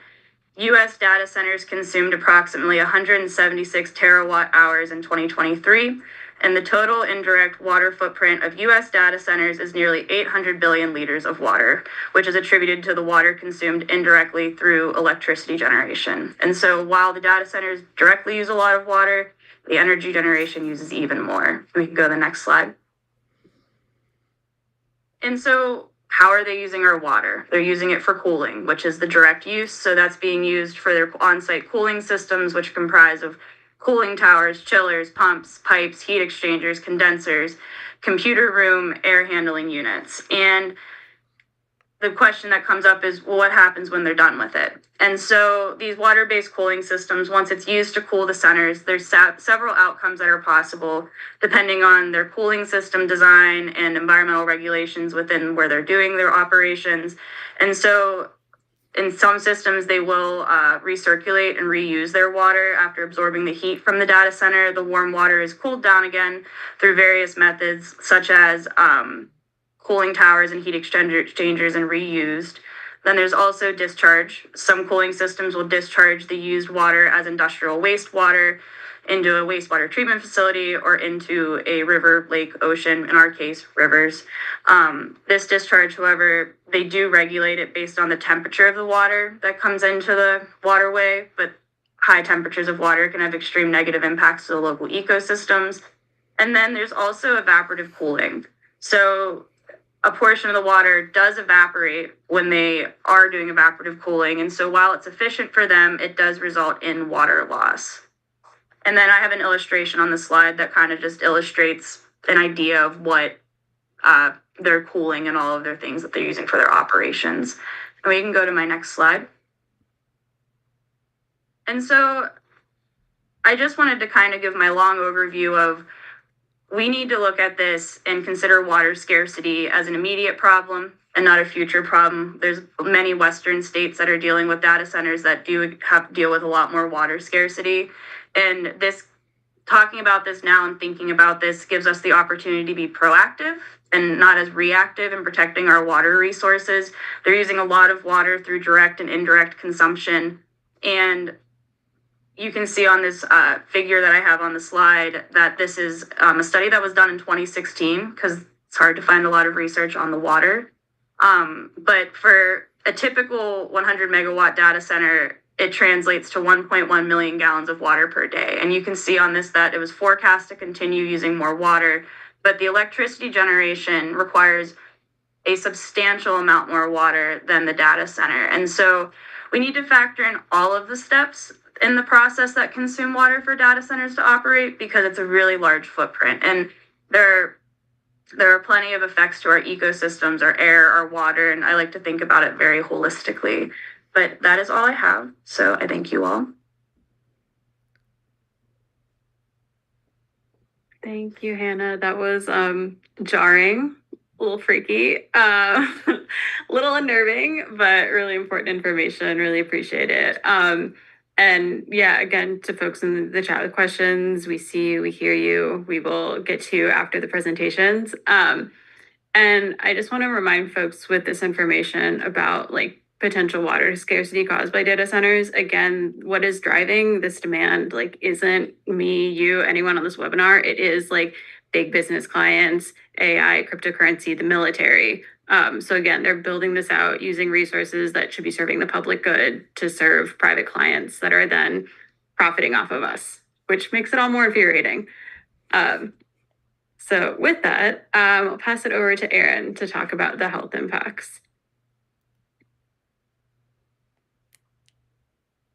U.S. data centers consumed approximately 176 terawatt hours in 2023, and the total indirect water footprint of U.S. data centers is nearly 800 billion liters of water, which is attributed to the water consumed indirectly through electricity generation. And so while the data centers directly use a lot of water, the energy generation uses even more. We can go to the next slide. And so how are they using our water? They're using it for cooling, which is the direct use. So that's being used for their on-site cooling systems, which comprise of cooling towers, chillers, pumps, pipes, heat exchangers, condensers, computer room, air handling units. And the question that comes up is, well, what happens when they're done with it? And so these water-based cooling systems, once it's used to cool the centers, there's several outcomes that are possible depending on their cooling system design and environmental regulations within where they're doing their operations. And so in some systems, they will recirculate and reuse their water after absorbing the heat from the data center. The warm water is cooled down again through various methods, such as cooling towers and heat exchangers and reused. Then there's also discharge. Some cooling systems will discharge the used water as industrial wastewater into a wastewater treatment facility or into a river, lake, ocean, in our case, rivers. This discharge, however, they do regulate it based on the temperature of the water that comes into the waterway, but high temperatures of water can have extreme negative impacts to the local ecosystems. And then there's also evaporative cooling. So a portion of the water does evaporate when they are doing evaporative cooling. And so while it's efficient for them, it does result in water loss. And then I have an illustration on the slide that kind of just illustrates an idea of what they're cooling and all of their things that they're using for their operations. And we can go to my next slide. And so I just wanted to kind of give my long overview of, we need to look at this and consider water scarcity as an immediate problem and not a future problem. There's many Western states that are dealing with data centers that do have to deal with a lot more water scarcity. And this, talking about this now and thinking about this gives us the opportunity to be proactive and not as reactive in protecting our water resources. They're using a lot of water through direct and indirect consumption. And you can see on this figure that I have on the slide that this is a study that was done in 2016, because it's hard to find a lot of research on the water. But for a typical 100 megawatt data center, it translates to 1.1 million gallons of water per day. And you can see on this that it was forecast to continue using more water, but the electricity generation requires a substantial amount more water than the data center. And so we need to factor in all of the steps in the process that consume water for data centers to operate, because it's a really large footprint. And there are plenty of effects to our ecosystems, our air, our water, and I like to think about it very holistically. But that is all I have. So I thank you all. Thank you, Hannah. That was jarring, a little freaky, a little unnerving, but really important information. Really appreciate it. And yeah, again, to folks in the chat with questions, we see you, we hear you. We will get to you after the presentations. And I just want to remind folks with this information about like potential water scarcity caused by data centers. Again, what is driving this demand like isn't me, you, anyone on this webinar. It is like big business clients, AI, cryptocurrency, the military. So again, they're building this out using resources that should be serving the public good to serve private clients that are then profiting off of us, which makes it all more infuriating. So with that, I'll pass it over to Erin to talk about the health impacts.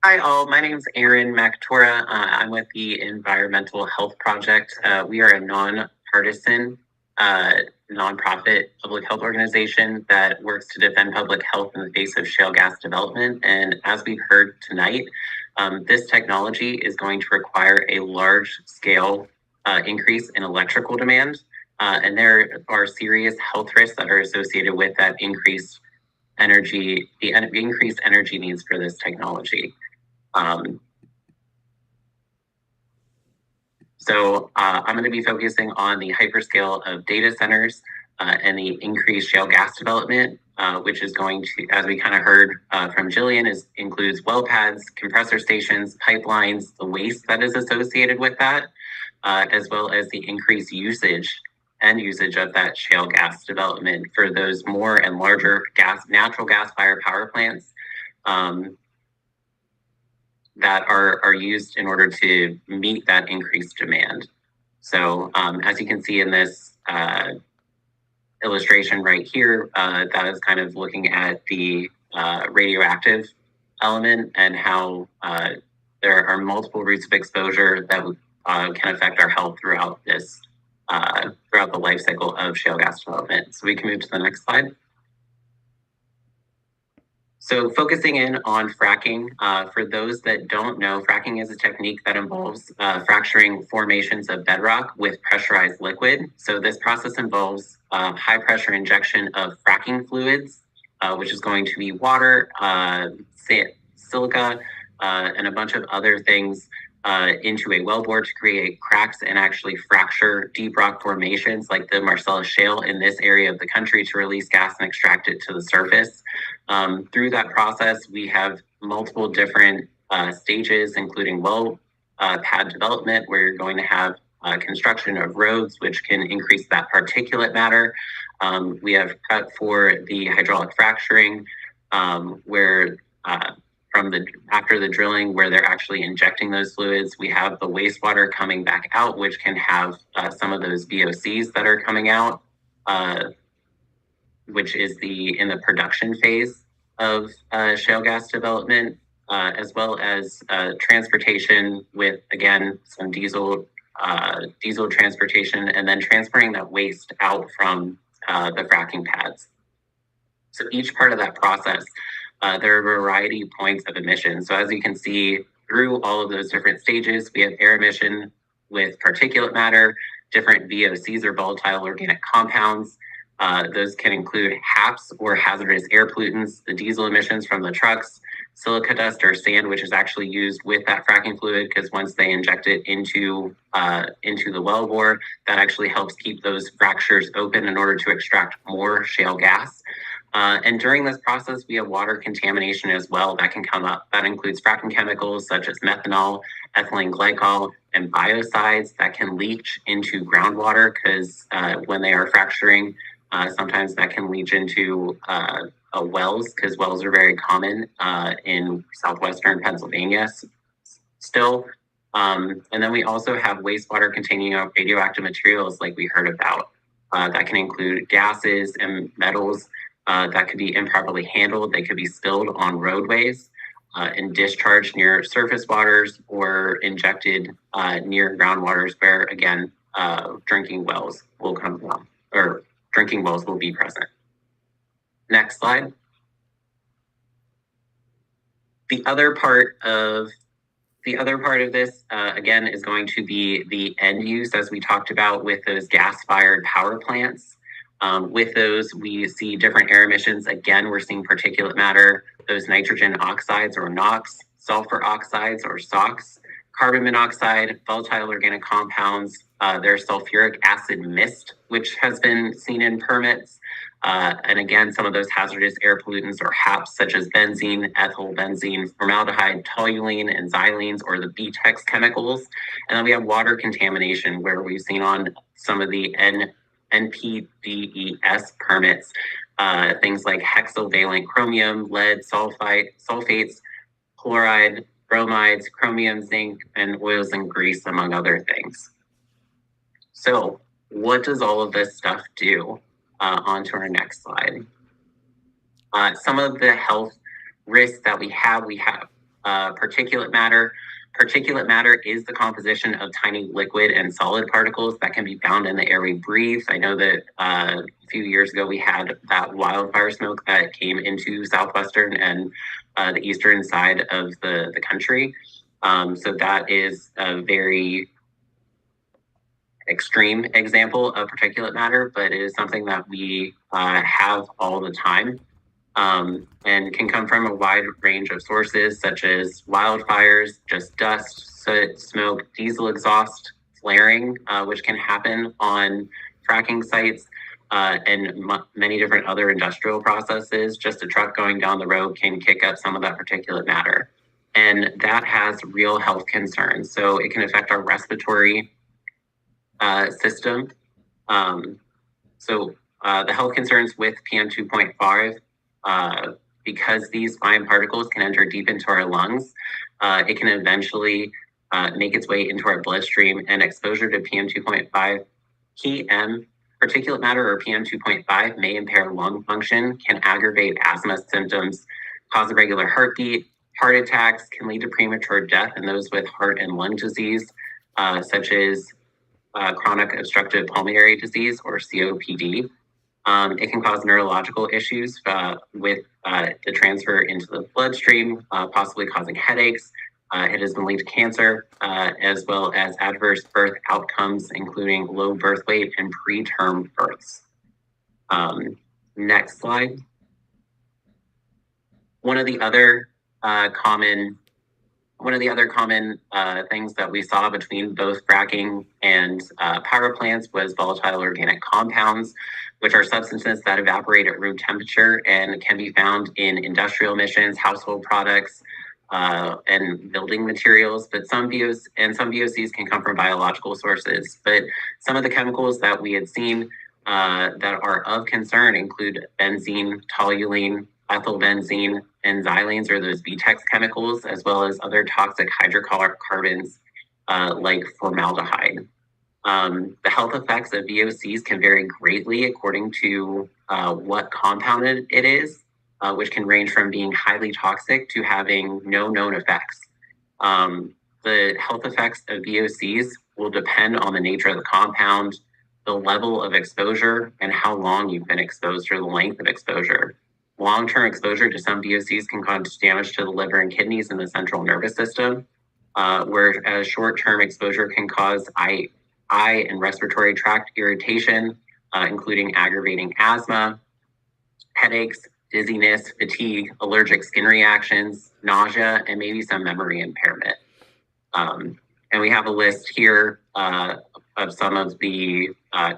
Hi all, my name is Erin McTora. I'm with the Environmental Health Project. We are a nonpartisan nonprofit public health organization that works to defend public health in the face of shale gas development. And as we've heard tonight, this technology is going to require a large scale increase in electrical demand. And there are serious health risks that are associated with that increased energy, the increased energy needs for this technology. So I'm going to be focusing on the hyperscale of data centers and the increased shale gas development, which is going to, as we kind of heard from Jillian, includes well pads, compressor stations, pipelines, the waste that is associated with that, as well as the increased usage of that shale gas development for those more and larger natural gas fired power plants that are used in order to meet that increased demand. So as you can see in this illustration right here, that is kind of looking at the radioactive element and how there are multiple routes of exposure that can affect our health throughout this throughout the life cycle of shale gas development. So we can move to the next slide. So focusing in on fracking, for those that don't know, fracking is a technique that involves fracturing formations of bedrock with pressurized liquid. So this process involves high pressure injection of fracking fluids, which is going to be water, silica, and a bunch of other things into a wellbore to create cracks and actually fracture deep rock formations like the Marcellus Shale in this area of the country to release gas and extract it to the surface. Through that process, we have multiple different stages, including well pad development, where you're going to have construction of roads, which can increase that particulate matter. We have prep for the hydraulic fracturing, where after the drilling, where they're actually injecting those fluids. We have the wastewater coming back out, which can have some of those VOCs that are coming out, which is in the production phase of shale gas development, as well as transportation with, again, some diesel transportation, and then transferring that waste out from the fracking pads. So each part of that process, there are a variety of points of emission. So as you can see, through all of those different stages, we have air emission with particulate matter, different VOCs or volatile organic compounds, Those can include HAPs, or hazardous air pollutants, the diesel emissions from the trucks, silica dust or sand, which is actually used with that fracking fluid, because once they inject it into the wellbore, that actually helps keep those fractures open in order to extract more shale gas. And during this process, we have water contamination as well that can come up. That includes fracking chemicals such as methanol, ethylene glycol, and biocides that can leach into groundwater, because when they are fracturing, sometimes that can leach into wells, because wells are very common in southwestern Pennsylvania still. And then we also have wastewater containing radioactive materials like we heard about. That can include gases and metals that could be improperly handled. They could be spilled on roadways and discharged near surface waters, or injected near groundwaters, where again, drinking wells will come from, or drinking wells will be present. Next slide. The other part of this, again, is going to be the end use, as we talked about with those gas-fired power plants. With those, we see different air emissions. Again, we're seeing particulate matter, those nitrogen oxides or NOx, sulfur oxides or SOx, carbon monoxide, volatile organic compounds. There's sulfuric acid mist, which has been seen in permits. And again, some of those hazardous air pollutants or HAPs, such as benzene, ethyl benzene, formaldehyde, toluene, and xylenes, or the BTEX chemicals. And then we have water contamination, where we've seen on some of the NPDES permits, things like hexavalent chromium, lead, sulfates, chloride, bromides, chromium, zinc, and oils and grease, among other things. So what does all of this stuff do? On to our next slide. Some of the health risks that we have particulate matter. Particulate matter is the composition of tiny liquid and solid particles that can be found in the air we breathe. I know that a few years ago we had that wildfire smoke that came into southwestern and the eastern side of the country. So that is a very extreme example of particulate matter, but it is something that we have all the time, and can come from a wide range of sources, such as wildfires, just dust, soot, smoke, diesel exhaust, flaring, which can happen on fracking sites, and many different other industrial processes. Just a truck going down the road can kick up some of that particulate matter, and that has real health concerns. So it can affect our respiratory system. The health concerns with PM 2.5, because these fine particles can enter deep into our lungs, it can eventually make its way into our bloodstream, and exposure to PM 2.5, particulate matter, or PM 2.5, may impair lung function, can aggravate asthma symptoms, cause irregular heartbeat, heart attacks, can lead to premature death in those with heart and lung disease, such as chronic obstructive pulmonary disease, or COPD. It can cause neurological issues with the transfer into the bloodstream, possibly causing headaches. It has been linked to cancer, as well as adverse birth outcomes, including low birth weight and preterm births. Next slide. One of the other common things that we saw between both fracking and power plants was volatile organic compounds, which are substances that evaporate at room temperature and can be found in industrial emissions, household products, and building materials. But some VOCs can come from biological sources. But some of the chemicals that we had seen that are of concern include benzene, toluene, ethyl benzene, and xylenes, or those BTEX chemicals, as well as other toxic hydrocarbons like formaldehyde. The health effects of VOCs can vary greatly according to what compound it is, which can range from being highly toxic to having no known effects. The health effects of VOCs will depend on the nature of the compound, the level of exposure, and how long you've been exposed, or the length of exposure. Long-term exposure to some VOCs can cause damage to the liver and kidneys and the central nervous system, whereas short-term exposure can cause eye and respiratory tract irritation, including aggravating asthma, headaches, dizziness, fatigue, allergic skin reactions, nausea, and maybe some memory impairment. And we have a list here of some of the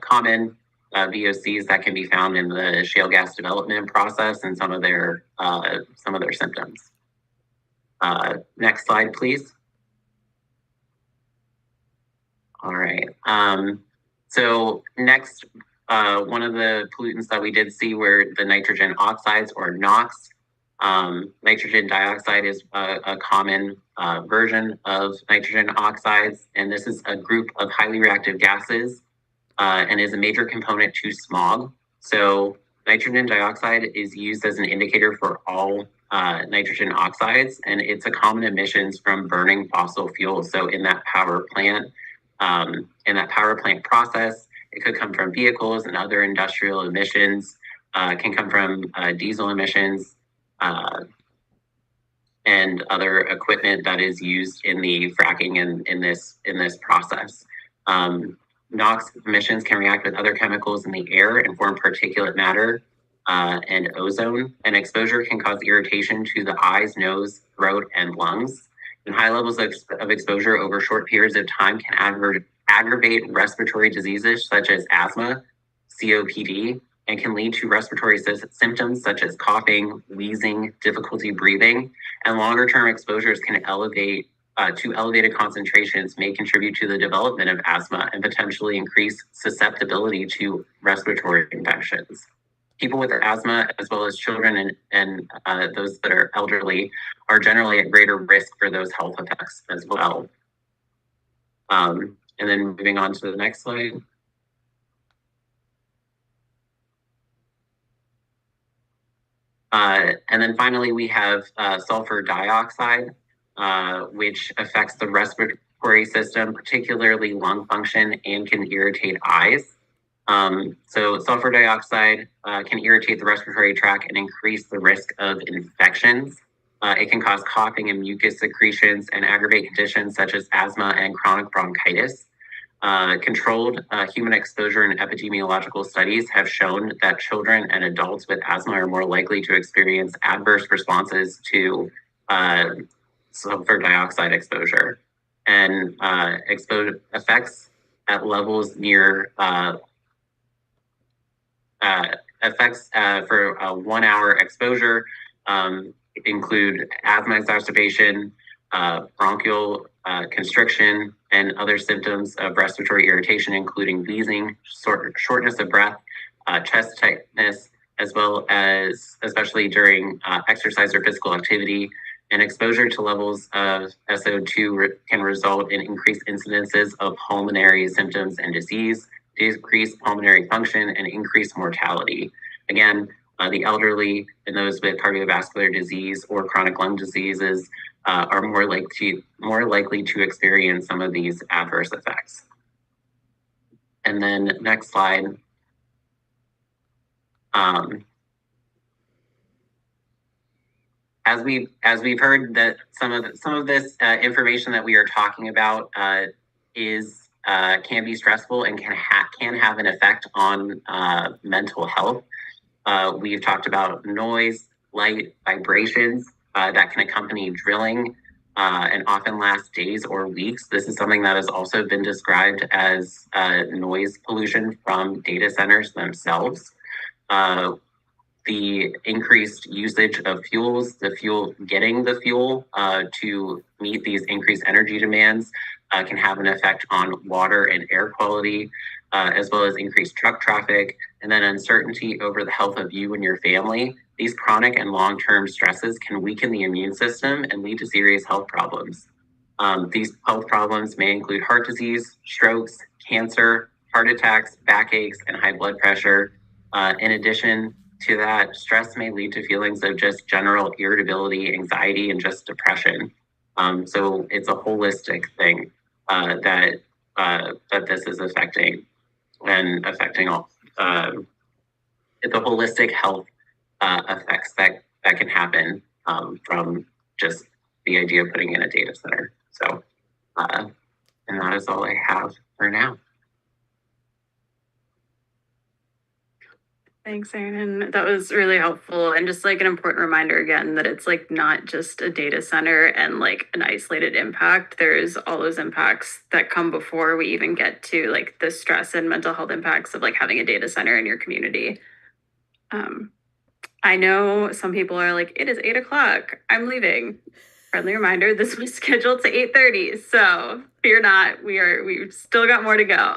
common VOCs that can be found in the shale gas development process and some of their symptoms. Next slide, please. All right. So next, one of the pollutants that we did see were the nitrogen oxides, or NOx. Nitrogen dioxide is a common version of nitrogen oxides, and this is a group of highly reactive gases and is a major component to smog. So nitrogen dioxide is used as an indicator for all nitrogen oxides, and it's a common emissions from burning fossil fuels. So in that power plant process, it could come from vehicles and other industrial emissions, can come from diesel emissions, and other equipment that is used in the fracking and in this process. NOx emissions can react with other chemicals in the air and form particulate matter and ozone, and exposure can cause irritation to the eyes, nose, throat, and lungs. And high levels of exposure over short periods of time can aggravate respiratory diseases such as asthma, COPD, and can lead to respiratory symptoms such as coughing, wheezing, difficulty breathing, and longer-term exposures can elevate to elevated concentrations may contribute to the development of asthma and potentially increase susceptibility to respiratory infections. People with asthma, as well as children and those that are elderly, are generally at greater risk for those health effects as well. And then moving on to the next slide. And then finally, we have sulfur dioxide, which affects the respiratory system, particularly lung function, and can irritate eyes. So sulfur dioxide can irritate the respiratory tract and increase the risk of infections. It can cause coughing and mucus secretions and aggravate conditions such as asthma and chronic bronchitis. Controlled human exposure and epidemiological studies have shown that children and adults with asthma are more likely to experience adverse responses to sulfur dioxide exposure. And effects at levels near effects for a 1 hour exposure include asthma exacerbation, bronchial constriction, and other symptoms of respiratory irritation, including wheezing, shortness of breath, chest tightness, as well as especially during exercise or physical activity. And exposure to levels of SO2 can result in increased incidences of pulmonary symptoms and disease, decreased pulmonary function, and increased mortality. Again, the elderly and those with cardiovascular disease or chronic lung diseases are more likely to experience some of these adverse effects. And then next slide. As we've heard, that some of this information that we are talking about can be stressful and can have an effect on mental health. We've talked about noise, light, vibrations that can accompany drilling and often last days or weeks. This is something that has also been described as noise pollution from data centers themselves. The increased usage of fuels, getting the fuel to meet these increased energy demands can have an effect on water and air quality, as well as increased truck traffic, and then uncertainty over the health of you and your family. These chronic and long-term stresses can weaken the immune system and lead to serious health problems. These health problems may include heart disease, strokes, cancer, heart attacks, backaches, and high blood pressure. In addition to that, stress may lead to feelings of just general irritability, anxiety, and just depression. So it's a holistic thing that this is affecting all. It's a holistic health effects that can happen from just the idea of putting in a data center. So, and that is all I have for now. Thanks, Aaron. That was really helpful. And just like an important reminder again that it's like not just a data center and like an isolated impact. There's all those impacts that come before we even get to like the stress and mental health impacts of like having a data center in your community. Um, I know some people are like, it is 8 o'clock. I'm leaving. Friendly reminder, this was scheduled to 8:30. So fear not, we've still got more to go.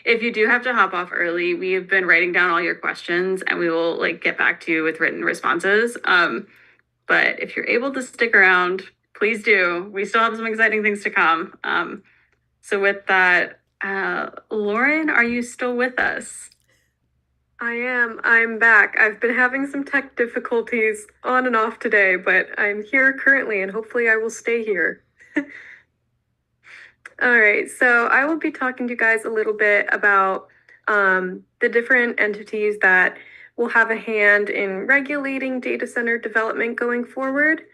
If you do have to hop off early, we have been writing down all your questions and we will like get back to you with written responses. But if you're able to stick around, please do. We still have some exciting things to come. So with that, Lauren, are you still with us? I am. I'm back. I've been having some tech difficulties on and off today, but I'm here currently and hopefully I will stay here. All right, so I will be talking to you guys a little bit about the different entities that will have a hand in regulating data center development going forward.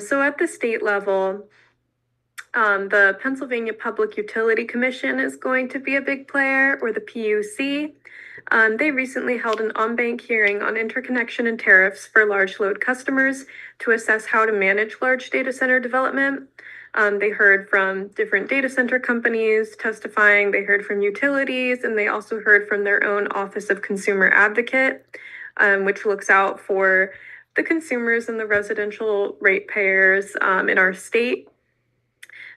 So at the state level, the Pennsylvania Public Utility Commission is going to be a big player, or the PUC. They recently held an on-bank hearing on interconnection and tariffs for large load customers to assess how to manage large data center development. They heard from different data center companies testifying, they heard from utilities, and they also heard from their own Office of Consumer Advocate, which looks out for the consumers and the residential ratepayers in our state.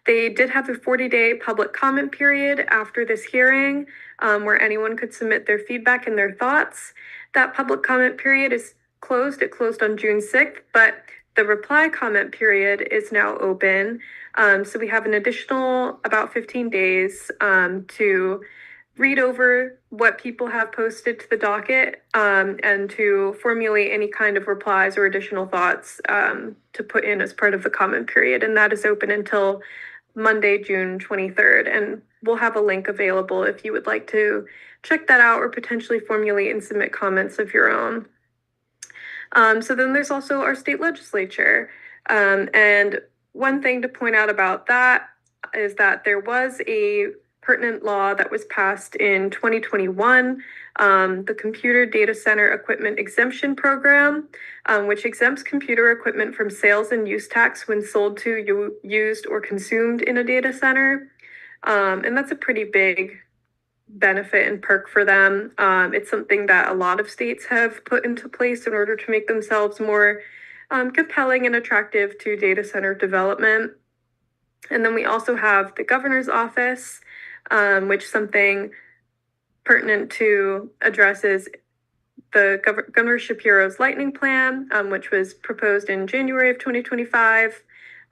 They did have a 40-day public comment period after this hearing where anyone could submit their feedback and their thoughts. That public comment period is closed. It closed on June 6th, but the reply comment period is now open. So we have an additional about 15 days to read over what people have posted to the docket and to formulate any kind of replies or additional thoughts to put in as part of the comment period. And that is open until Monday, June 23rd. And we'll have a link available if you would like to check that out or potentially formulate and submit comments of your own. So then there's also our state legislature. And one thing to point out about that is that there was a pertinent law that was passed in 2021, the Computer Data Center Equipment Exemption Program, which exempts computer equipment from sales and use tax when sold to, used, or consumed in a data center. And that's a pretty big benefit and perk for them. It's something that a lot of states have put into place in order to make themselves more compelling and attractive to data center development. And then we also have the governor's office, which something pertinent to address is the Governor Shapiro's lightning plan, which was proposed in January of 2025.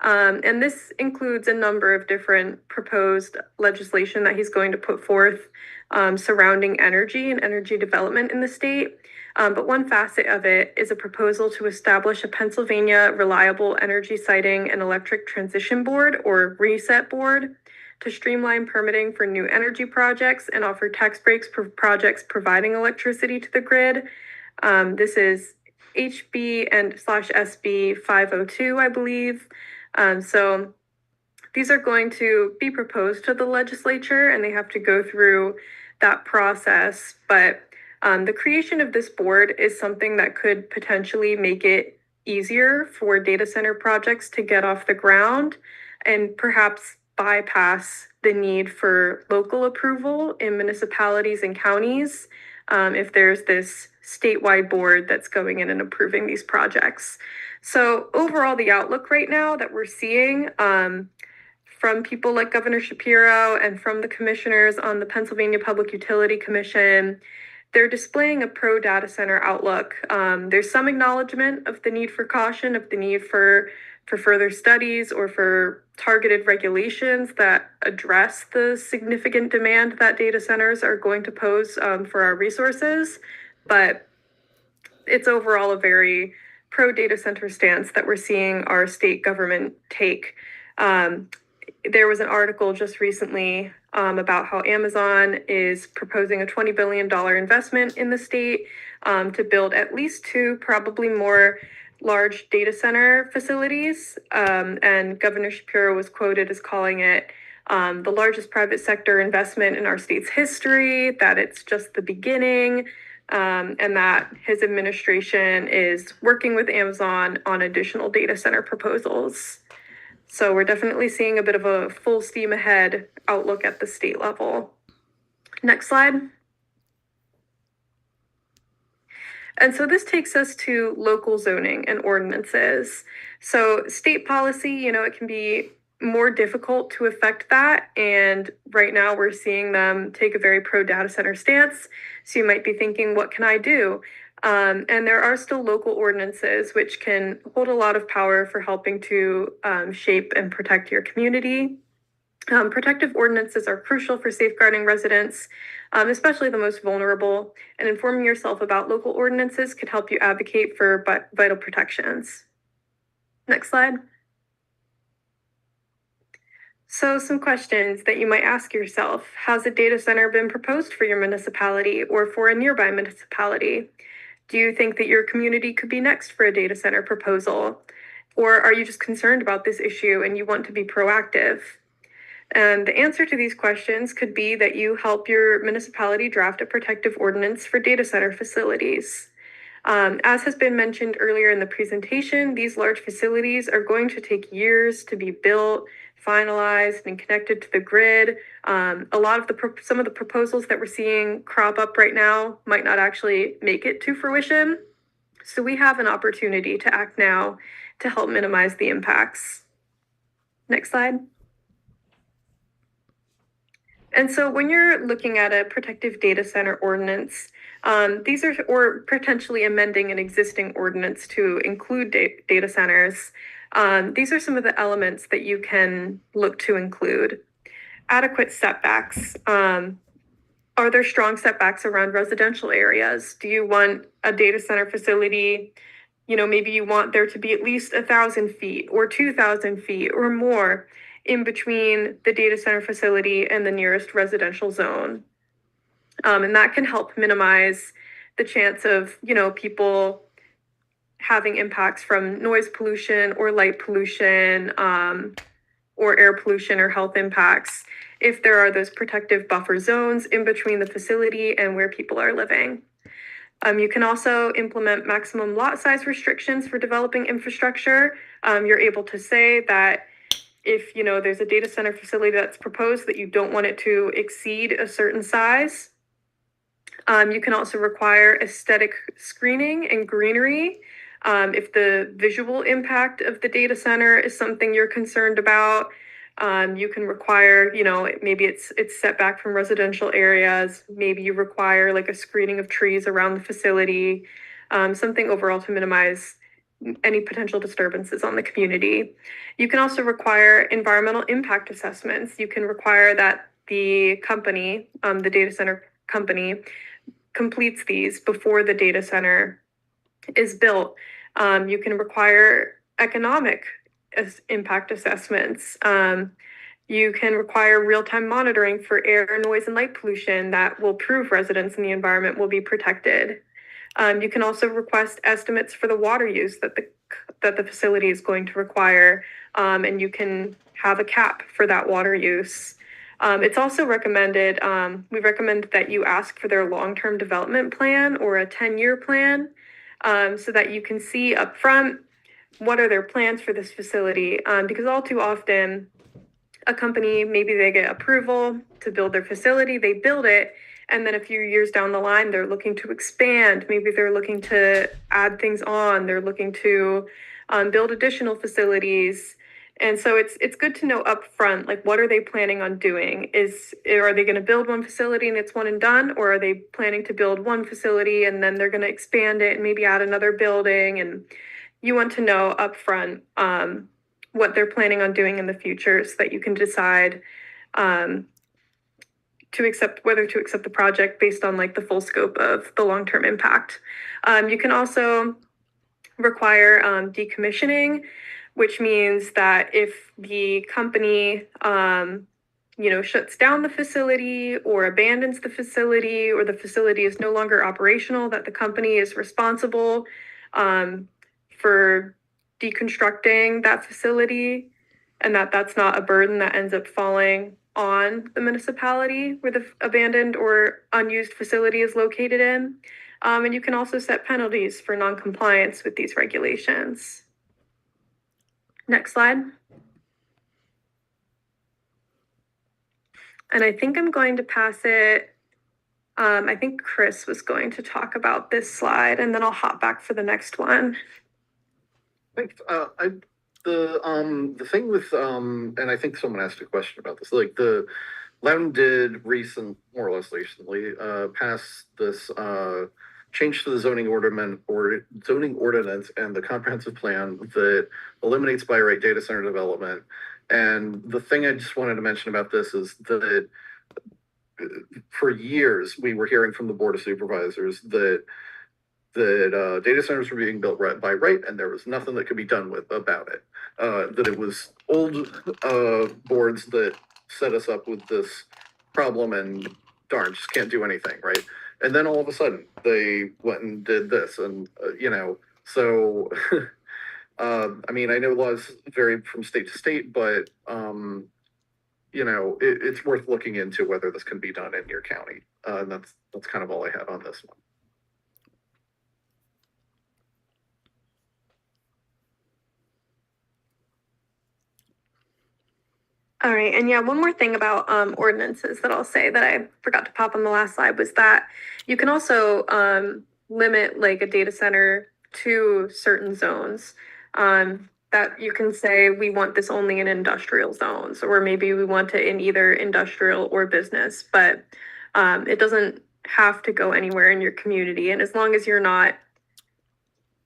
And this includes a number of different proposed legislation that he's going to put forth surrounding energy and energy development in the state. But one facet of it is a proposal to establish a Pennsylvania Reliable Energy Siting and Electric Transition Board, or RESET board, to streamline permitting for new energy projects and offer tax breaks for projects providing electricity to the grid. This is HB and /SB 502, I believe. So these are going to be proposed to the legislature and they have to go through that process. But the creation of this board is something that could potentially make it easier for data center projects to get off the ground and perhaps bypass the need for local approval in municipalities and counties if there's this statewide board that's going in and approving these projects. So overall, the outlook right now that we're seeing from people like Governor Shapiro and from the commissioners on the Pennsylvania Public Utility Commission, they're displaying a pro data center outlook. There's some acknowledgement of the need for caution, of the need for further studies or for targeted regulations that address the significant demand that data centers are going to pose for our resources. But it's overall a very pro data center stance that we're seeing our state government take. There was an article just recently about how Amazon is proposing a $20 billion investment in the state to build at least 2, probably more, large data center facilities. And Governor Shapiro was quoted as calling it the largest private sector investment in our state's history, that it's just the beginning. and that his administration is working with Amazon on additional data center proposals. So we're definitely seeing a bit of a full steam ahead outlook at the state level. Next slide. And so this takes us to local zoning and ordinances. So state policy, it can be more difficult to affect that. And right now we're seeing them take a very pro data center stance. So you might be thinking, what can I do? And there are still local ordinances which can hold a lot of power for helping to shape and protect your community. Protective ordinances are crucial for safeguarding residents, especially the most vulnerable, and informing yourself about local ordinances could help you advocate for vital protections. Next slide. So some questions that you might ask yourself. Has a data center been proposed for your municipality or for a nearby municipality? Do you think that your community could be next for a data center proposal? Or are you just concerned about this issue and you want to be proactive? And the answer to these questions could be that you help your municipality draft a protective ordinance for data center facilities. As has been mentioned earlier in the presentation, these large facilities are going to take years to be built, finalized, and connected to the grid. A lot of some of the proposals that we're seeing crop up right now might not actually make it to fruition. So we have an opportunity to act now to help minimize the impacts. Next slide. And so when you're looking at a protective data center ordinance, these are, or potentially amending an existing ordinance to include data centers, these are some of the elements that you can look to include. Adequate setbacks. Are there strong setbacks around residential areas? Do you want a data center facility? Maybe you want there to be at least 1,000 feet or 2,000 feet or more in between the data center facility and the nearest residential zone. And that can help minimize the chance of, people having impacts from noise pollution or light pollution, or air pollution or health impacts if there are those protective buffer zones in between the facility and where people are living. You can also implement maximum lot size restrictions for developing infrastructure. You're able to say that if there's a data center facility that's proposed that you don't want it to exceed a certain size. You can also require aesthetic screening and greenery. If the visual impact of the data center is something you're concerned about, you can require, maybe it's set back from residential areas. Maybe you require like a screening of trees around the facility, something overall to minimize any potential disturbances on the community. You can also require environmental impact assessments. You can require that the company, the data center company, completes these before the data center is built. You can require economic impact assessments. You can require real-time monitoring for air, noise, and light pollution that will prove residents in the environment will be protected. You can also request estimates for the water use that the facility is going to require, and you can have a cap for that water use. It's also recommended, we recommend that you ask for their long-term development plan or a 10-year plan, so that you can see upfront what are their plans for this facility, because all too often a company, maybe they get approval to build their facility, they build it, and then a few years down the line, they're looking to expand. Maybe they're looking to add things on. They're looking to build additional facilities. And so it's good to know upfront, like, what are they planning on doing? Are they going to build one facility and it's one and done? Or are they planning to build one facility and then they're going to expand it and maybe add another building? And you want to know upfront what they're planning on doing in the future so that you can decide whether to accept the project based on like the full scope of the long-term impact. You can also require decommissioning, which means that if the company shuts down the facility or abandons the facility, or the facility is no longer operational, that the company is responsible for deconstructing that facility, and that's not a burden that ends up falling on the municipality where the abandoned or unused facility is located in. And you can also set penalties for non-compliance with these regulations. Next slide. And I think I'm going to pass it. I think Chris was going to talk about this slide, and then I'll hop back for the next one. Thanks. The thing with and I think someone asked a question about this. Like the Loudoun did more or less recently, pass this change to the zoning ordinance and the comprehensive plan that eliminates by right data center development. And the thing I just wanted to mention about this is that for years we were hearing from the Board of Supervisors that data centers were being built by right, and there was nothing that could be done about it. That it was old boards that set us up with this problem, and darn, just can't do anything, right? And then all of a sudden, they went and did this, and so I mean, I know laws vary from state to state, but it's worth looking into whether this can be done in your county. And that's kind of all I had on this one. All right, and yeah, one more thing about ordinances that I'll say that I forgot to pop on the last slide was that you can also limit like a data center to certain zones. That you can say we want this only in industrial zones, or maybe we want it in either industrial or business, but it doesn't have to go anywhere in your community. And as long as you're not,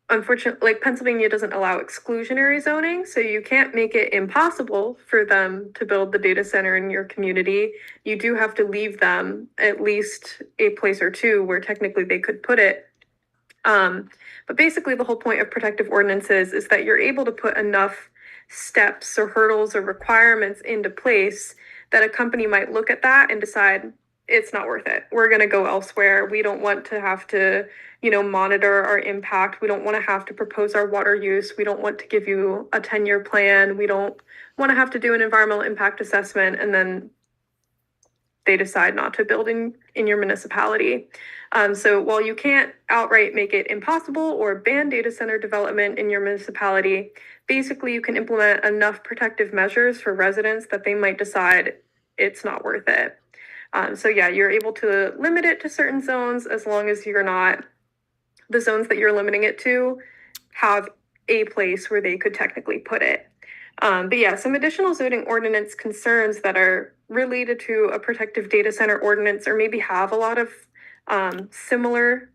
unfortunately, like Pennsylvania doesn't allow exclusionary zoning, so you can't make it impossible for them to build the data center in your community. You do have to leave them at least a place or two where technically they could put it. But basically the whole point of protective ordinances is that you're able to put enough steps or hurdles or requirements into place that a company might look at that and decide it's not worth it. We're going to go elsewhere. We don't want to have to, monitor our impact. We don't want to have to propose our water use. We don't want to give you a 10-year plan. We don't want to have to do an environmental impact assessment and then they decide not to build in your municipality. So while you can't outright make it impossible or ban data center development in your municipality, basically you can implement enough protective measures for residents that they might decide it's not worth it. So yeah, you're able to limit it to certain zones as long as the zones that you're limiting it to have a place where they could technically put it. But yeah, some additional zoning ordinance concerns that are related to a protective data center ordinance or maybe have a lot of similar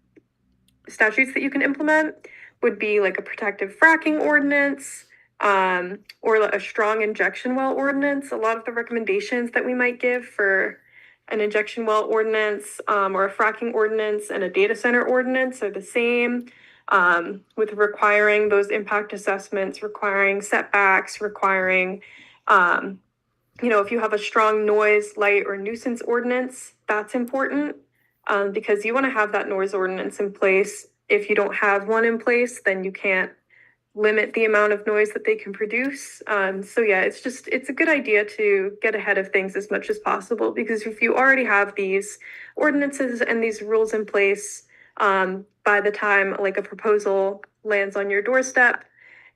statutes that you can implement would be like a protective fracking ordinance or a strong injection well ordinance. A lot of the recommendations that we might give for an injection well ordinance or a fracking ordinance and a data center ordinance are the same, with requiring those impact assessments, requiring setbacks, requiring, if you have a strong noise, light, or nuisance ordinance, that's important because you want to have that noise ordinance in place. If you don't have one in place, then you can't limit the amount of noise that they can produce. So yeah, it's a good idea to get ahead of things as much as possible, because if you already have these ordinances and these rules in place, by the time like a proposal lands on your doorstep,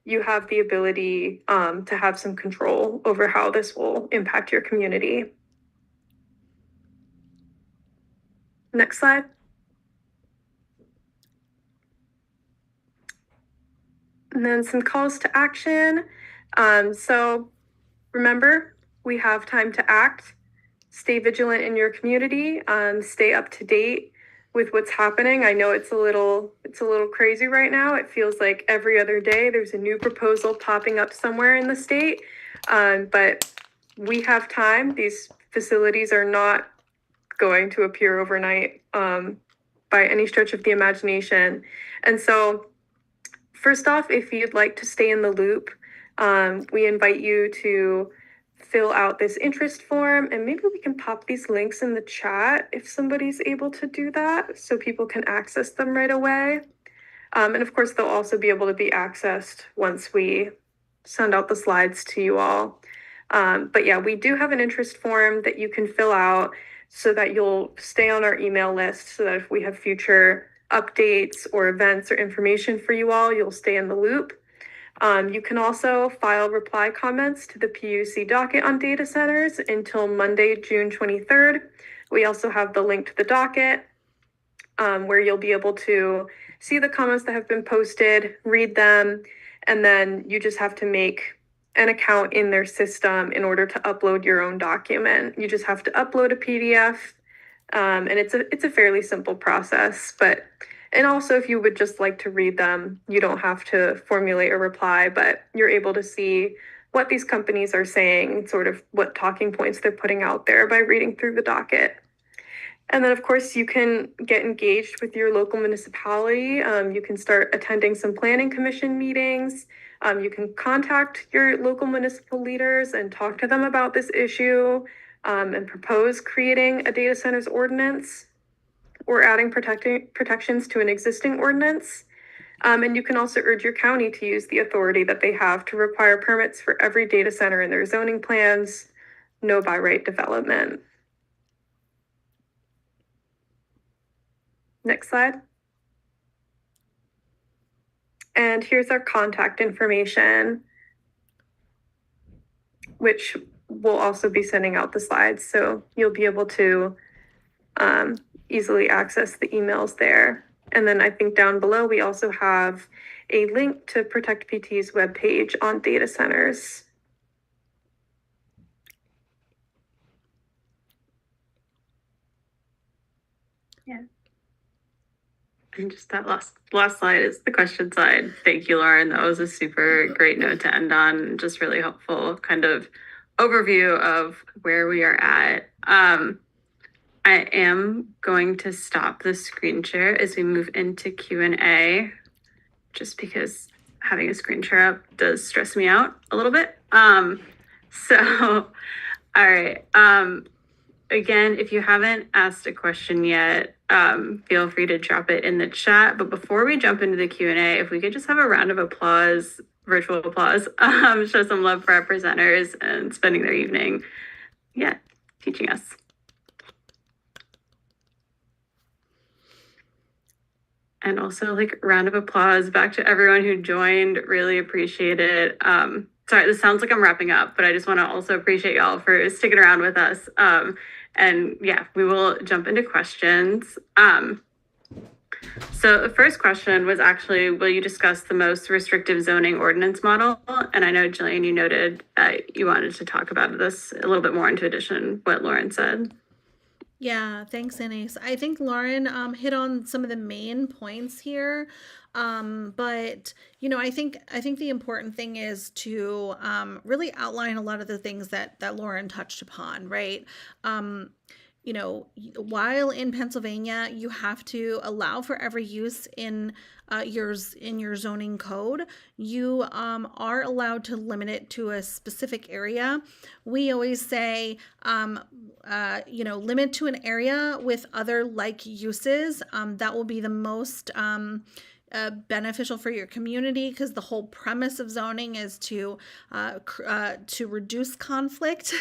you have the ability to have some control over how this will impact your community. Next slide. And then some calls to action. So remember, we have time to act. Stay vigilant in your community. Stay up to date with what's happening. I know it's a little crazy right now. It feels like every other day there's a new proposal popping up somewhere in the state. But we have time. These facilities are not going to appear overnight by any stretch of the imagination. And so first off, if you'd like to stay in the loop, we invite you to fill out this interest form, and maybe we can pop these links in the chat if somebody's able to do that so people can access them right away. And of course, they'll also be able to be accessed once we send out the slides to you all. But yeah, we do have an interest form that you can fill out so that you'll stay on our email list, so that if we have future updates or events or information for you all, you'll stay in the loop. You can also file reply comments to the PUC docket on data centers until Monday, June 23rd. We also have the link to the docket where you'll be able to see the comments that have been posted, read them, and then you just have to make an account in their system in order to upload your own document. You just have to upload a PDF, and it's a fairly simple process. And also, if you would just like to read them, you don't have to formulate a reply, but you're able to see what these companies are saying, sort of what talking points they're putting out there by reading through the docket. And then, of course, you can get engaged with your local municipality. You can start attending some planning commission meetings. You can contact your local municipal leaders and talk to them about this issue and propose creating a data centers ordinance or adding protections to an existing ordinance. And you can also urge your county to use the authority that they have to require permits for every data center in their zoning plans, no by right development. Next slide. And here's our contact information, which we'll also be sending out the slides. So you'll be able to easily access the emails there. And then I think down below, we also have a link to Protect PT's webpage on data centers. Yeah. And just that last slide is the question slide. Thank you, Lauren. That was a super great note to end on. Just really helpful kind of overview of where we are at. I am going to stop the screen share as we move into Q&A, just because having a screen share up does stress me out a little bit. So, all right. Again, if you haven't asked a question yet, feel free to drop it in the chat. But before we jump into the Q&A, if we could just have a round of applause, virtual applause, show some love for our presenters and spending their evening, teaching us. And also like round of applause back to everyone who joined. Really appreciate it. Sorry, this sounds like I'm wrapping up, but I just want to also appreciate y'all for sticking around with us. And yeah, we will jump into questions. So the first question was actually, will you discuss the most restrictive zoning ordinance model? And I know, Jillian, you noted that you wanted to talk about this a little bit more into addition what Lauren said. Yeah, thanks, Anais. I think Lauren hit on some of the main points here. But I think the important thing is to really outline a lot of the things that Lauren touched upon, right? While in Pennsylvania, you have to allow for every use in your zoning code, you are allowed to limit it to a specific area. We always say, limit to an area with other like uses. That will be the most beneficial for your community, because the whole premise of zoning is to reduce conflict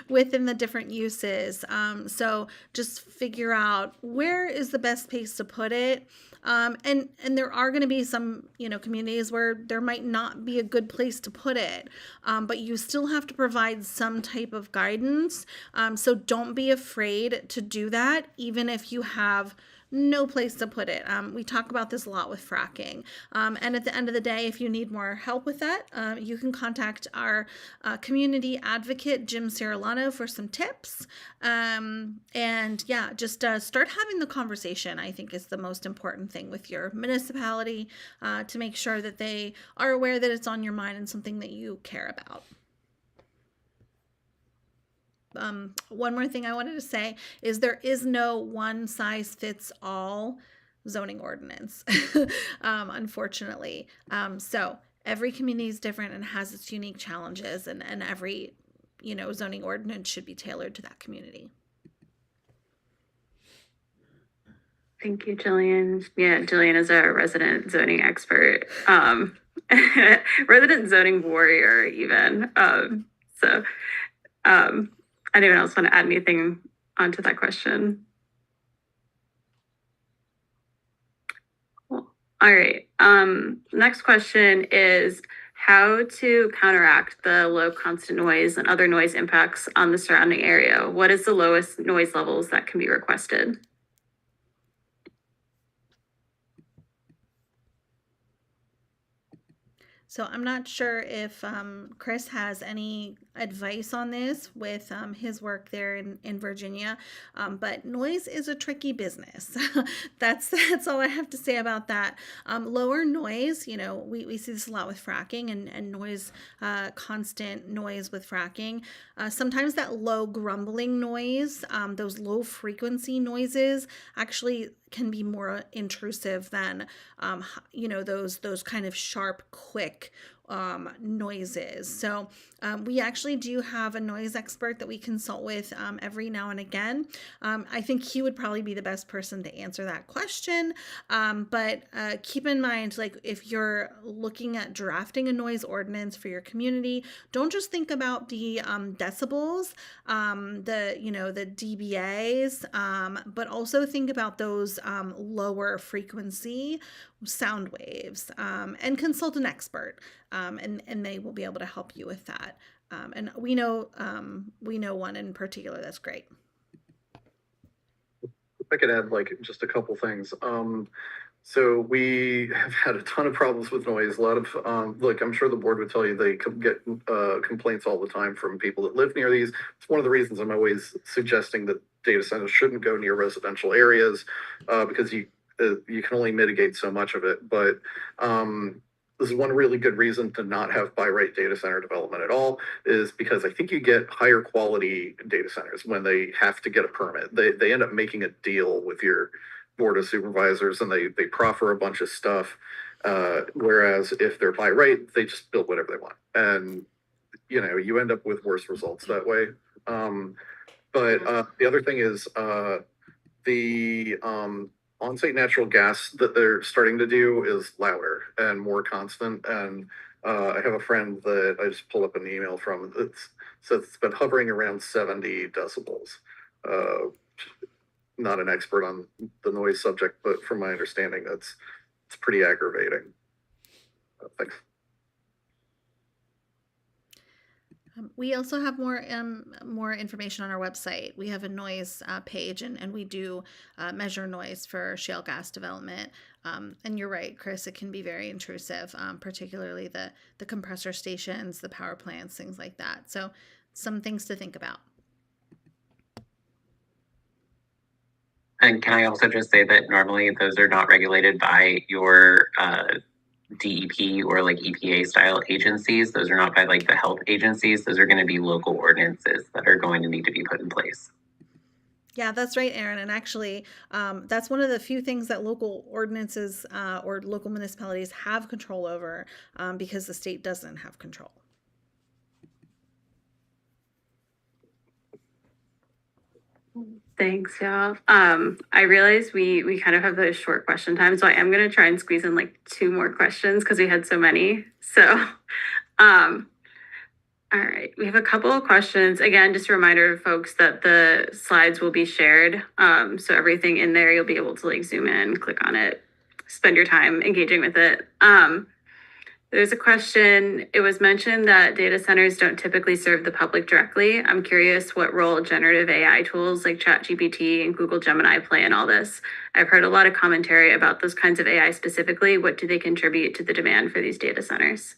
within the different uses. So just figure out where is the best place to put it. And there are going to be some, communities where there might not be a good place to put it, but you still have to provide some type of guidance. So don't be afraid to do that, even if you have no place to put it. We talk about this a lot with fracking. And at the end of the day, if you need more help with that, you can contact our community advocate, Jim Cirilano, for some tips. Just start having the conversation, I think, is the most important thing with your municipality, to make sure that they are aware that it's on your mind and something that you care about. One more thing I wanted to say is there is no one size fits all zoning ordinance, unfortunately. So every community is different and has its unique challenges, and every, zoning ordinance should be tailored to that community. Thank you, Jillian. Yeah, Jillian is a resident zoning expert, resident zoning warrior even. Anyone else want to add anything onto that question? All right. Next question is how to counteract the low constant noise and other noise impacts on the surrounding area. What is the lowest noise levels that can be requested? So I'm not sure if Chris has any advice on this with his work there in Virginia, but noise is a tricky business. That's all I have to say about that. Lower noise, you know, we see this a lot with fracking and noise, constant noise with fracking. Sometimes that low grumbling noise, those low frequency noises actually can be more intrusive than you know, those kind of sharp, quick noises. So we actually do have a noise expert that we consult with every now and again. I think he would probably be the best person to answer that question. But keep in mind, like if you're looking at drafting a noise ordinance for your community, don't just think about the decibels, the dBAs, but also think about those lower frequency sound waves, and consult an expert, and they will be able to help you with that. And we know one in particular that's great. If I could add like just a couple things. So we have had a ton of problems with noise. A lot of like I'm sure the board would tell you they get complaints all the time from people that live near these. It's one of the reasons I'm always suggesting that data centers shouldn't go near residential areas because you can only mitigate so much of it. But this is one really good reason to not have by right data center development at all, is because I think you get higher quality data centers when they have to get a permit. They end up making a deal with your board of supervisors and they proffer a bunch of stuff. Whereas if they're by right, they just build whatever they want. And you know, you end up with worse results that way. But the other thing is the on-site natural gas that they're starting to do is louder and more constant. And I have a friend that I just pulled up an email from. It's been hovering around 70 decibels. Not an expert on the noise subject, but from my understanding, it's pretty aggravating. Thanks. We also have more information on our website. We have a noise page, and we do measure noise for shale gas development. And you're right, Chris, it can be very intrusive, particularly the compressor stations, the power plants, things like that. So some things to think about. And can I also just say that normally those are not regulated by your DEP or like EPA style agencies. Those are not by like the health agencies. Those are going to be local ordinances that are going to need to be put in place. Yeah, that's right, Aaron. And actually, that's one of the few things that local ordinances or local municipalities have control over, because the state doesn't have control. Thanks, y'all. I realize we kind of have the short question time, so I am gonna try and squeeze in like 2 more questions because we had so many. So, all right, we have a couple of questions. Again, just a reminder, folks, that the slides will be shared. So everything in there, you'll be able to like zoom in, click on it, spend your time engaging with it. There's a question. It was mentioned that data centers don't typically serve the public directly. I'm curious what role generative AI tools like ChatGPT and Google Gemini play in all this. I've heard a lot of commentary about those kinds of AI specifically. What do they contribute to the demand for these data centers?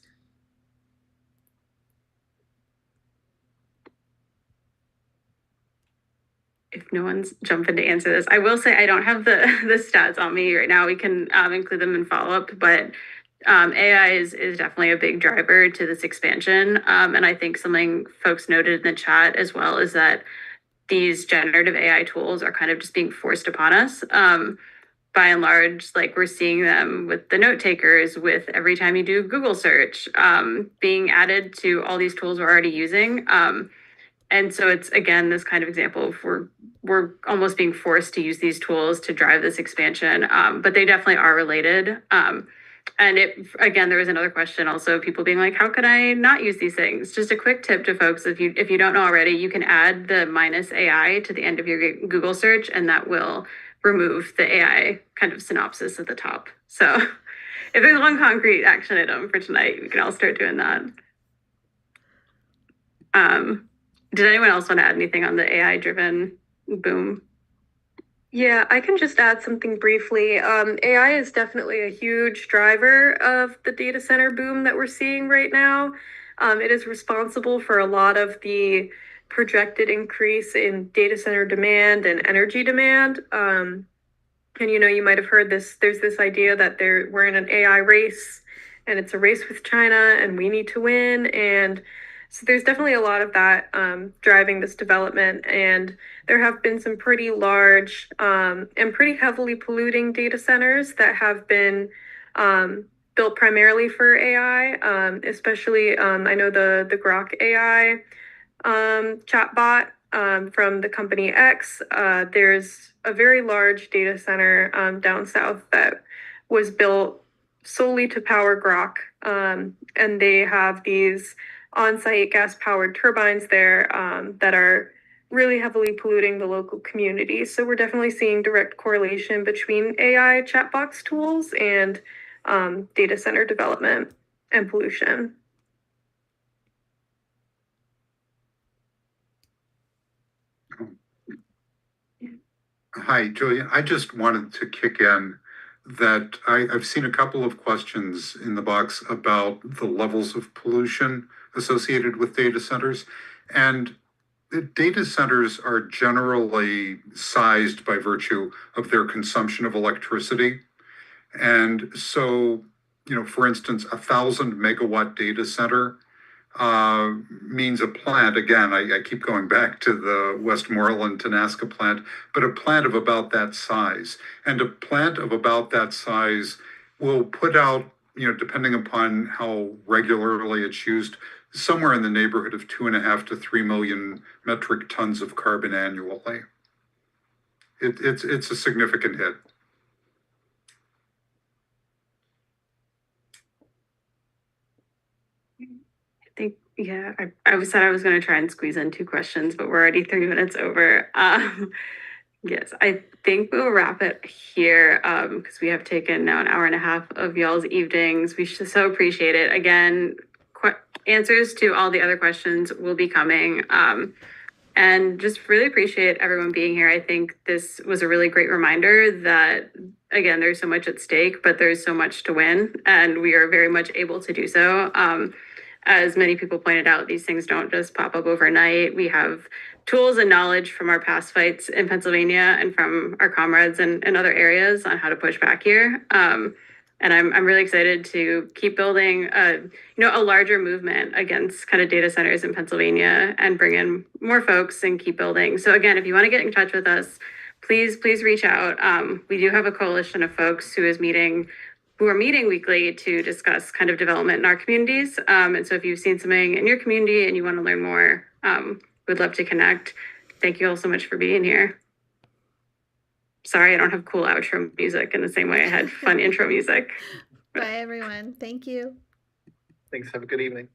If no one's jumping to answer this, I will say I don't have the stats on me right now. We can include them in follow-up, but AI is definitely a big driver to this expansion. And I think something folks noted in the chat as well is that these generative AI tools are kind of just being forced upon us. By and large, like we're seeing them with the note takers, with every time you do Google search, being added to all these tools we're already using. And so it's again this kind of example of we're almost being forced to use these tools to drive this expansion, but they definitely are related. And again, there was another question also, people being like, how could I not use these things? Just a quick tip to folks, if you don't know already, you can add the -AI to the end of your Google search, and that will remove the AI kind of synopsis at the top. So if there's one concrete action item for tonight, we can all start doing that. Did anyone else want to add anything on the AI driven boom? Yeah, I can just add something briefly. AI is definitely a huge driver of the data center boom that we're seeing right now. It is responsible for a lot of the projected increase in data center demand and energy demand. And you might have heard this. There's this idea that we're in an AI race, and it's a race with China, and we need to win. And so there's definitely a lot of that driving this development. And there have been some pretty large and pretty heavily polluting data centers that have been built primarily for AI, especially I know the Grok AI chatbot from the company X. There's a very large data center down south that was built solely to power Grok. And they have these on-site gas-powered turbines there that are really heavily polluting the local community. So we're definitely seeing direct correlation between AI chatbox tools and data center development and pollution. Hi, Julian. I just wanted to kick in that I've seen a couple of questions in the box about the levels of pollution associated with data centers. And the data centers are generally sized by virtue of their consumption of electricity. And so, for instance, 1,000 megawatt data center means a plant. Again, I keep going back to the Westmoreland Tenaska plant, but a plant of about that size. And a plant of about that size will put out, depending upon how regularly it's used, somewhere in the neighborhood of 2.5 to 3 million metric tons of carbon annually. It's a significant hit. I said I was going to try and squeeze in 2 questions, but we're already 3 minutes over. Yes, I think we'll wrap it here because we have taken now an hour and a half of y'all's evenings. We should so appreciate it. Again, answers to all the other questions will be coming. And just really appreciate everyone being here. I think this was a really great reminder that, again, there's so much at stake, but there's so much to win, and we are very much able to do so. As many people pointed out, these things don't just pop up overnight. We have tools and knowledge from our past fights in Pennsylvania and from our comrades in other areas on how to push back here. And I'm really excited to keep building a larger movement against kind of data centers in Pennsylvania and bring in more folks and keep building. So again, if you want to get in touch with us, please reach out. We do have a coalition of folks who are meeting weekly to discuss kind of development in our communities. And so if you've seen something in your community and you want to learn more, we'd love to connect. Thank you all so much for being here. Sorry, I don't have cool outro music in the same way I had fun intro music. Bye, everyone. Thank you. Thanks. Have a good evening.